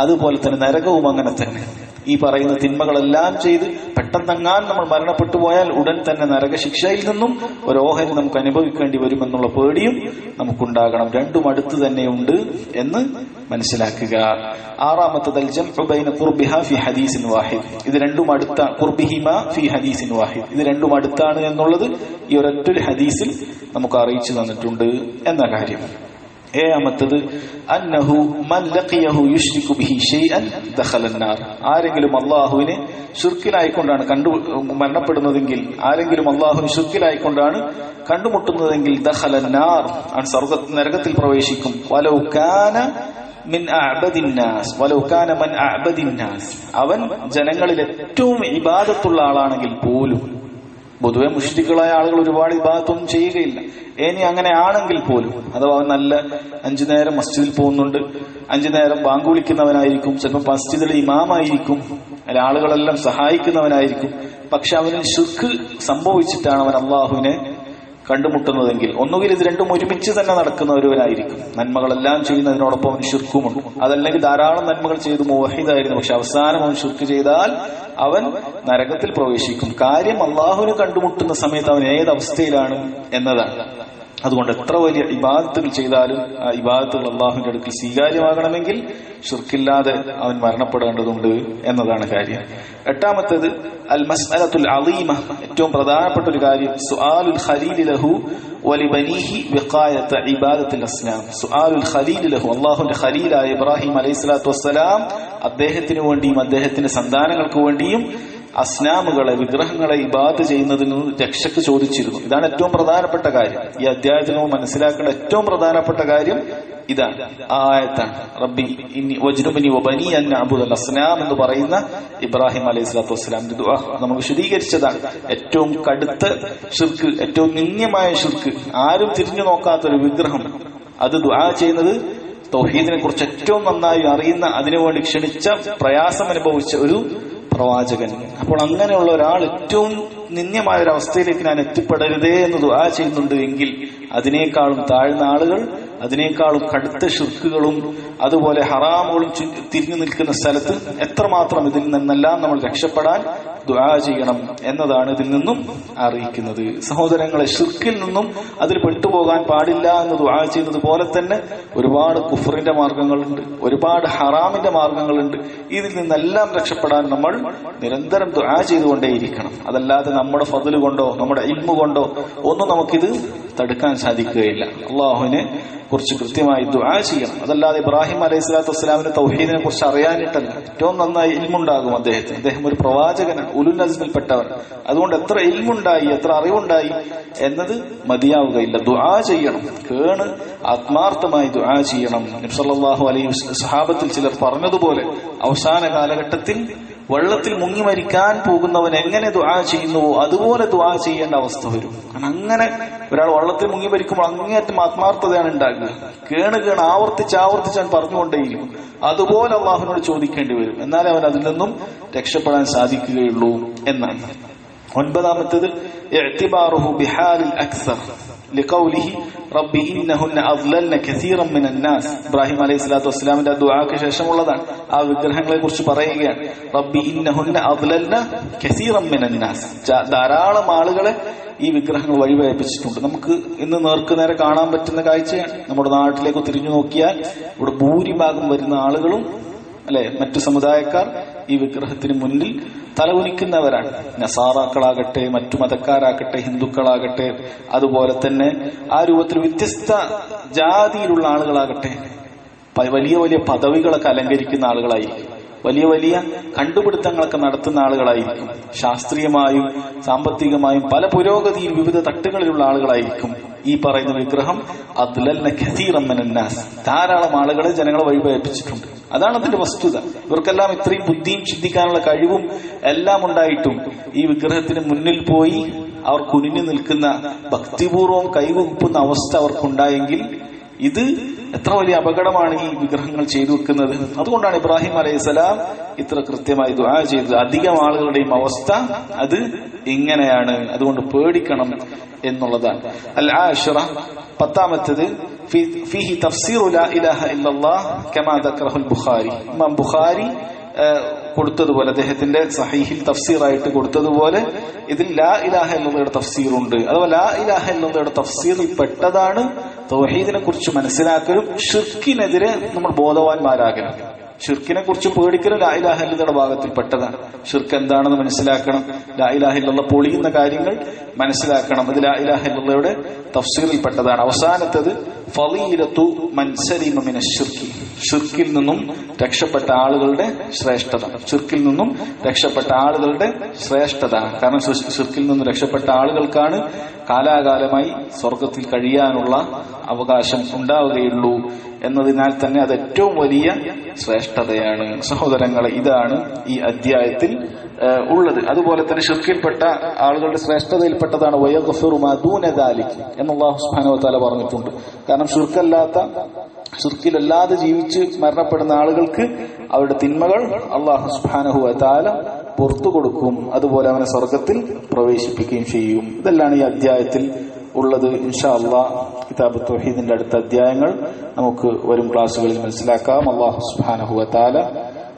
Speaker 2: അതുപോലെ തന്നെ നരകവും അങ്ങനെ തന്നെ. ഈ പറയുന്ന തിന്മകളെല്ലാം ചെയ്ത് പെട്ടെന്നെങ്ങാൻ നമ്മൾ മരണപ്പെട്ടു പോയാൽ ഉടൻ തന്നെ നരകശിക്ഷയിൽ നിന്നും ഒരു ഓഹരി നമുക്ക് അനുഭവിക്കേണ്ടി വരുമെന്നുള്ള പേടിയും നമുക്കുണ്ടാകണം. രണ്ടും അടുത്ത് തന്നെയുണ്ട് എന്ന് മനസ്സിലാക്കുക. ആറാമത്തത് അൽ ജംഉ ബൈന ഖുർബിഹാ ഫി ഹദീസിൻ വാഹിദ്. ഇത് രണ്ടും അടുത്താണ്. ഖുർബിഹിമാ ഫി ഹദീസിൻ വാഹിദ്. ഇത് രണ്ടും അടുത്താണ് എന്നുള്ളത് ഈ ഒരൊറ്റ ഹദീസിൽ നമുക്ക് അറിയിച്ചു തന്നിട്ടുണ്ട് എന്ന കാര്യം. ഏഴാമത്തത് അന്നഹു മൻ ലഖിയഹു യുശ്രികു ബിഹി ഷൈഅൻ ദഖലൻ നാർ. ആരെങ്കിലും അല്ലാഹുവിനെ ശിർക്കിലായിക്കൊണ്ടാണ് മരണപ്പെടുന്നതെങ്കിൽ, ആരെങ്കിലും അല്ലാഹുവിനെ ശിർക്കിലായിക്കൊണ്ടാണ് കണ്ടുമുട്ടുന്നതെങ്കിൽ ദഖലൻ നാർ, അവൻ നരകത്തിൽ പ്രവേശിക്കും. വലൗ കാന മിൻ അഅബദിൻ നാസ്, വലൗ കാന മൻ അഅബദിൻ നാസ്, അവൻ ജനങ്ങളിൽ ഏറ്റവും ഇബാദത്തുള്ള ആളാണെങ്കിൽ പോലും. പൊതുവെ മുശ്രിക്കുകളായ ആളുകൾ ഒരുപാട് ഇബാദത്തൊന്നും ചെയ്യുകയില്ല. ഇനി അങ്ങനെ ആണെങ്കിൽ പോലും, അഥവാ അവൻ നല്ല 5 നേരം മസ്ജിദിൽ പോകുന്നുണ്ട്, 5 നേരം ബാങ്ക് വിളിക്കുന്നവനായിരിക്കും, ചിലപ്പോൾ മസ്ജിദിലെ ഇമാമായിരിക്കും, അല്ല ആളുകളെല്ലാം സഹായിക്കുന്നവനായിരിക്കും. പക്ഷെ അവന് ശിർക്ക് സംഭവിച്ചിട്ടാണ് അവൻ അള്ളാഹുവിനെ കണ്ടുമുട്ടുന്നതെങ്കിൽ, ഒന്നുകിൽ ഇത് രണ്ടും ഒരുമിച്ച് തന്നെ നടക്കുന്നവരായിരിക്കും. നന്മകളെല്ലാം ചെയ്യുന്നതിനോടൊപ്പം അവന് ശിർക്കുമുണ്ട്. അതല്ലെങ്കിൽ ധാരാളം നന്മകൾ ചെയ്ത് മുവഹിദായിരുന്നു, പക്ഷെ അവസാനം അവൻ ശിർക്ക് ചെയ്താൽ അവൻ നരകത്തിൽ പ്രവേശിക്കും. കാര്യം അള്ളാഹുവിനെ കണ്ടുമുട്ടുന്ന സമയത്ത് അവൻ ഏതവസ്ഥയിലാണ് എന്നതാണ്. അതുകൊണ്ട് എത്ര വലിയ ഇബാദത്തുകൾ ചെയ്താലും ആ ഇബാദത്തുകൾ അള്ളാഹുവിന്റെ അടുക്കൽ സ്വീകാര്യമാകണമെങ്കിൽ ശിർക്കില്ലാതെ അവൻ മരണപ്പെടേണ്ടതുണ്ട് എന്നതാണ് കാര്യം. എട്ടാമത്തേത് അൽ മസ്അലത്തുൽ അളീമ, ഏറ്റവും പ്രധാനപ്പെട്ട ഒരു കാര്യം, സുആലുൽ ഖലീൽ ലഹു വലിബനീഹി വിഖായത ഇബാദത്തുൽ അസ്നാം. സുആലുൽ ഖലീൽ ലഹു, അള്ളാഹുവിന്റെ ഖലീലായ ഇബ്രാഹിം അലൈഹിസ്സലാത്തു വസ്സലാം അദ്ദേഹത്തിന് വേണ്ടിയും അദ്ദേഹത്തിന്റെ സന്താനങ്ങൾക്ക് വേണ്ടിയും അസ്നാമുകളെ, വിഗ്രഹങ്ങളെ ഇബാദത്ത് ചെയ്യുന്നതിന് രക്ഷക്ക് ചോദിച്ചിരുന്നു. ഇതാണ് ഏറ്റവും പ്രധാനപ്പെട്ട കാര്യം. ഈ അധ്യായത്തിൽ നമ്മൾ മനസ്സിലാക്കേണ്ട ഏറ്റവും പ്രധാനപ്പെട്ട കാര്യം ഇതാണ്, ആ ആയത്താണ്. റബ്ബി ഇന്നി വജ്നുബനി വബനി അൻ അഅ്ബുദൽ അസ്നാം എന്ന് പറയുന്ന ഇബ്രാഹിം അലൈഹിസ്സലാത്തു വസ്സലാമിന്റെ ദുആ നമ്മൾ വിശദീകരിച്ചതാണ്. ഏറ്റവും കടുത്ത ശിർക്ക്, ഏറ്റവും നിന്ദ്യമായ ശിർക്ക്, ആരും തിരിഞ്ഞു നോക്കാത്തൊരു വിഗ്രഹം, അത് ദുആ ചെയ്യുന്നത് തൗഹീദിനെ കുറിച്ച് ഏറ്റവും നന്നായി അറിയുന്ന, അതിനുവേണ്ടി ക്ഷണിച്ച, പ്രയാസം അനുഭവിച്ച ഒരു പ്രവാചകൻ. അപ്പോൾ അങ്ങനെയുള്ള ഒരാൾ ഏറ്റവും നിന്ദ്യമായ ഒരു അവസ്ഥയിലേക്ക് ഞാൻ എത്തിപ്പെടരുതേ എന്ന് ദുആ ചെയ്യുന്നുണ്ട് എങ്കിൽ അതിനേക്കാളും താഴ്ന്ന ആളുകൾ, അതിനേക്കാളും കടുത്ത ശിർക്കുകളും അതുപോലെ ഹറാമുകളും തിരിഞ്ഞു നിൽക്കുന്ന സ്ഥലത്ത് എത്രമാത്രം ഇതിൽ നിന്നെല്ലാം നമ്മൾ രക്ഷപ്പെടാൻ ദുആ ചെയ്യണം എന്നതാണ് ഇതിൽ നിന്നും അറിയിക്കുന്നത്. സഹോദരങ്ങളെ, ശിർക്കിൽ നിന്നും അതിൽ പെട്ടുപോകാൻ പാടില്ല എന്ന് ദുആ ചെയ്യുന്നത് പോലെ തന്നെ ഒരുപാട് കുഫറിന്റെ മാർഗങ്ങളുണ്ട്, ഒരുപാട് ഹറാമിന്റെ മാർഗങ്ങളുണ്ട്. ഇതിൽ നിന്നെല്ലാം രക്ഷപ്പെടാൻ നമ്മൾ നിരന്തരം ദുആ ചെയ്തുകൊണ്ടേയിരിക്കണം. അതല്ലാതെ നമ്മുടെ ഫദ്ല് കൊണ്ടോ നമ്മുടെ ഇൽമു കൊണ്ടോ ഒന്നും നമുക്കിത് തടുക്കാൻ സാധിക്കുകയില്ല. അള്ളാഹുവിനെ കുറിച്ച് കൃത്യമായി ദുആ ചെയ്യണം. അതല്ലാതെ ഇബ്രാഹിം അലൈഹി സ്വലാത്തു വസ്സലാമിന് തൗഹീദിനെ കുറിച്ച് അറിയാനിട്ടല്ല. ഏറ്റവും നന്നായി ഇൽമുണ്ടാകും അദ്ദേഹത്തിന്. അദ്ദേഹം ഒരു പ്രവാചകനാണ്, ഉലുൽ അസ്മിൽപ്പെട്ടവൻ. അതുകൊണ്ട് എത്ര ഇൽമുണ്ടായി, എത്ര അറിവുണ്ടായി എന്നത് മതിയാവുകയില്ല. ദുആ ചെയ്യണം, കേണ് ആത്മാർത്ഥമായി ദുആ ചെയ്യണം. നബി സല്ലല്ലാഹു അലൈഹി വസല്ലം സ്വഹാബത്തിൽ ചിലർ പറഞ്ഞതുപോലെ അവസാന കാലഘട്ടത്തിൽ വെള്ളത്തിൽ മുങ്ങി മരിക്കാൻ പോകുന്നവൻ എങ്ങനെ ദുആ ചെയ്യുന്നുവോ അതുപോലെ ദുആ ചെയ്യേണ്ട അവസ്ഥ വരും. കാരണം അങ്ങനെ ഒരാൾ വെള്ളത്തിൽ മുങ്ങി മരിക്കുമ്പോൾ അങ്ങേയറ്റം ആത്മാർത്ഥതയാണ് ഉണ്ടാകുക. കേണ് ആവർത്തിച്ച് പറഞ്ഞുകൊണ്ടേയിരിക്കും. അതുപോലെ അള്ളാഹുവിനോട് ചോദിക്കേണ്ടി വരും. എന്നാലേ അവൻ അതിൽ നിന്നും രക്ഷപ്പെടാൻ സാധിക്കുകയുള്ളൂ എന്നാണ്. ഒൻപതാമത്തേത് ഇഅ്തിബാറുഹു ബിഹാലിൽ അക്സർ لقوله ربي إنهن أضللن كثيرا من الناس. ഇബ്രാഹിം അലൈഹി സ്വലാത്തു വസ്സലാമിന്റെ ദുആക്ക് ശേഷമുള്ളതാണ്. ആ വിഗ്രഹങ്ങളെ കുറിച്ച് പറയുകയാണ്, റബ്ബി ഇന്നഹുന്ന അദ്ലൽന കസീറൻ മിനൻ നാസ്. ധാരാളം ആളുകളെ ഈ വിഗ്രഹങ്ങൾ വഴിവയ്പ്പിച്ചിട്ടുണ്ട്. നമുക്ക് ഇന്ന് നേർക്കുനേരെ കാണാൻ പറ്റുന്ന കാഴ്ചയാണ്. നമ്മുടെ നാട്ടിലേക്ക് തിരിഞ്ഞു നോക്കിയാൽ ഇവിടെ ഭൂരിഭാഗം വരുന്ന ആളുകളും മറ്റു സമുദായക്കാർ ഈ വിഗ്രഹത്തിന് മുന്നിൽ തലകുനിക്കുന്നവരാണ്. നസാറാക്കളാകട്ടെ, മറ്റു മതക്കാരാകട്ടെ, ഹിന്ദുക്കളാകട്ടെ, അതുപോലെ തന്നെ ആ രൂപത്തിൽ വ്യത്യസ്ത ജാതിയിലുള്ള ആളുകളാകട്ടെ, വലിയ വലിയ പദവികളൊക്കെ അലങ്കരിക്കുന്ന ആളുകളായിരിക്കും, വലിയ വലിയ കണ്ടുപിടുത്തങ്ങളൊക്കെ നടത്തുന്ന ആളുകളായിരിക്കും, ശാസ്ത്രീയമായും സാമ്പത്തികമായും പല പുരോഗതിയിൽ വിവിധ തട്ടുകളിലുള്ള ആളുകളായിരിക്കും. ഈ പറയുന്ന വിഗ്രഹം അദ്ലൽന കസീറൻ മിനൻ നാസ്, ധാരാളം ആളുകളെ ജനങ്ങളെ വഴിപയപ്പിച്ചിട്ടുണ്ട്. അതാണ് അതിന്റെ വസ്തുത. ഇവർക്കെല്ലാം ഇത്രയും ബുദ്ധിയും ചിന്തിക്കാനുള്ള കഴിവും എല്ലാം ഉണ്ടായിട്ടും ഈ വിഗ്രഹത്തിന് മുന്നിൽ പോയി അവർ കുനിഞ്ഞു നിൽക്കുന്ന, ഭക്തിപൂർവ്വം കൈവകുപ്പുന്ന അവസ്ഥ അവർക്കുണ്ടായെങ്കിൽ ഇത് എത്ര വലിയ അപകടമാണ് ഈ വിഗ്രഹങ്ങൾ ചെയ്തു വെക്കുന്നത്. അതുകൊണ്ടാണ് ഇബ്രാഹിം അലൈഹിസ്സലാം ഇത്ര കൃത്യമായി ദുആ ചെയ്തത്. അധികം ആളുകളുടെയും അവസ്ഥ അത് ഇങ്ങനെയാണ്, അതുകൊണ്ട് പേടിക്കണം എന്നുള്ളതാണ്. അൽ ആശിറ, പത്താമത്തേത് ഫീഹി തഫ്സീറു ലാ ഇലാഹ ഇല്ലല്ലാഹ് കമാ ദക്കറഹുൽ ബുഖാരി. ഇമാം ബുഖാരി കൊടുത്തതുപോലെ, അദ്ദേഹത്തിന്റെ സഹീഹിൽ തഫ്സീറായിട്ട് കൊടുത്തതുപോലെ ഇതിൽ ലാ ഇലാഹ ഇല്ലല്ലാഹയുടെ തഫ്സീറുണ്ട്. അഥവാ ലാ ഇലാഹ ഇല്ലല്ലാഹയുടെ തഫ്സീറിൽ പെട്ടതാണ് തൗഹീദിനെ കുറിച്ച് മനസ്സിലാക്കലും ഷിർക്കിനെതിരെ നമ്മൾ ബോധവാന്മാരാകണം. ഷിർക്കിനെ കുറിച്ച് പേടിക്കലും ലാ ഇലാഹ ഇല്ലല്ലാഹയുടെ ഭാഗത്തിൽ പെട്ടതാണ്. ഷിർക്ക് എന്താണെന്ന് മനസ്സിലാക്കണം, ലാ ഇലാഹ ഇല്ലല്ലാഹ് പൊളിയുന്ന കാര്യങ്ങൾ മനസ്സിലാക്കണം. ഇത് ലാ ഇലാഹ ഇല്ലല്ലാഹയുടെ തഫ്സീറിൽ പെട്ടതാണ്. അവസാനത്തേത് ഫളീലത്തു മൻ സലിമ മിനശ് ശിർക്കി, ഷിർക്കിൽ നിന്നും രക്ഷപ്പെട്ട ആളുകളുടെ ശ്രേഷ്ഠത. ഷിർക്കിൽ നിന്നും രക്ഷപ്പെട്ട ആളുകളുടെ ശ്രേഷ്ഠത. കാരണം ഷിർക്കിൽ നിന്നും രക്ഷപ്പെട്ട ആളുകൾക്കാണ് കാലാകാലമായി സ്വർഗത്തിൽ കഴിയാനുള്ള അവകാശം ഉണ്ടാവുകയുള്ളൂ എന്നതിനാൽ തന്നെ അത് ഏറ്റവും വലിയ ശ്രേഷ്ഠതയാണ്. സഹോദരങ്ങളെ, ഇതാണ് ഈ അധ്യായത്തിൽ ഉള്ളത്. അതുപോലെ തന്നെ ഷിർക്കിൽപ്പെട്ട ആളുകളുടെ ശ്രേഷ്ഠതയിൽപ്പെട്ടതാണ് വയഗ്ഫിറു മാ ദൂന ദാലിക് എന്ന് അല്ലാഹു സുബ്ഹാനഹു വ തആല പറഞ്ഞിട്ടുണ്ട്. കാരണം ഷിർക്കിലല്ലാതെ ജീവിച്ച് മരണപ്പെടുന്ന ആളുകൾക്ക് അവരുടെ തിന്മകൾ അല്ലാഹു സുബ്ഹാനഹു വ തആല പുറത്തു കൊടുക്കും, അതുപോലെ അവനെ സ്വർഗത്തിൽ പ്രവേശിപ്പിക്കുകയും ചെയ്യും. ഇതെല്ലാം ഈ അധ്യായത്തിൽ ഉള്ളത്. ഇൻഷാ അല്ലാഹ് കിതാബ് തൗഹീദിന്റെ അടുത്ത അധ്യായങ്ങൾ നമുക്ക് വരും ക്ലാസ്സുകളിൽ മനസ്സിലാക്കാം. അല്ലാഹു സുബ്ഹാനഹു വ തആല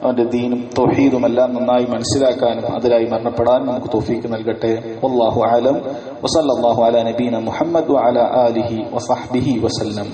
Speaker 2: അവന്റെ ദീനും തൗഹീദും എല്ലാം നന്നായി മനസ്സിലാക്കാനും അതിലായി മരണപ്പെടാനും നമുക്ക് തൗഫീഖ് നൽകട്ടെ. വല്ലാഹു അഅലം. വസല്ലല്ലാഹു അലാ നബീന മുഹമ്മദ് വഅലാ ആലിഹി വസഹ്ബിഹി വസല്ലം.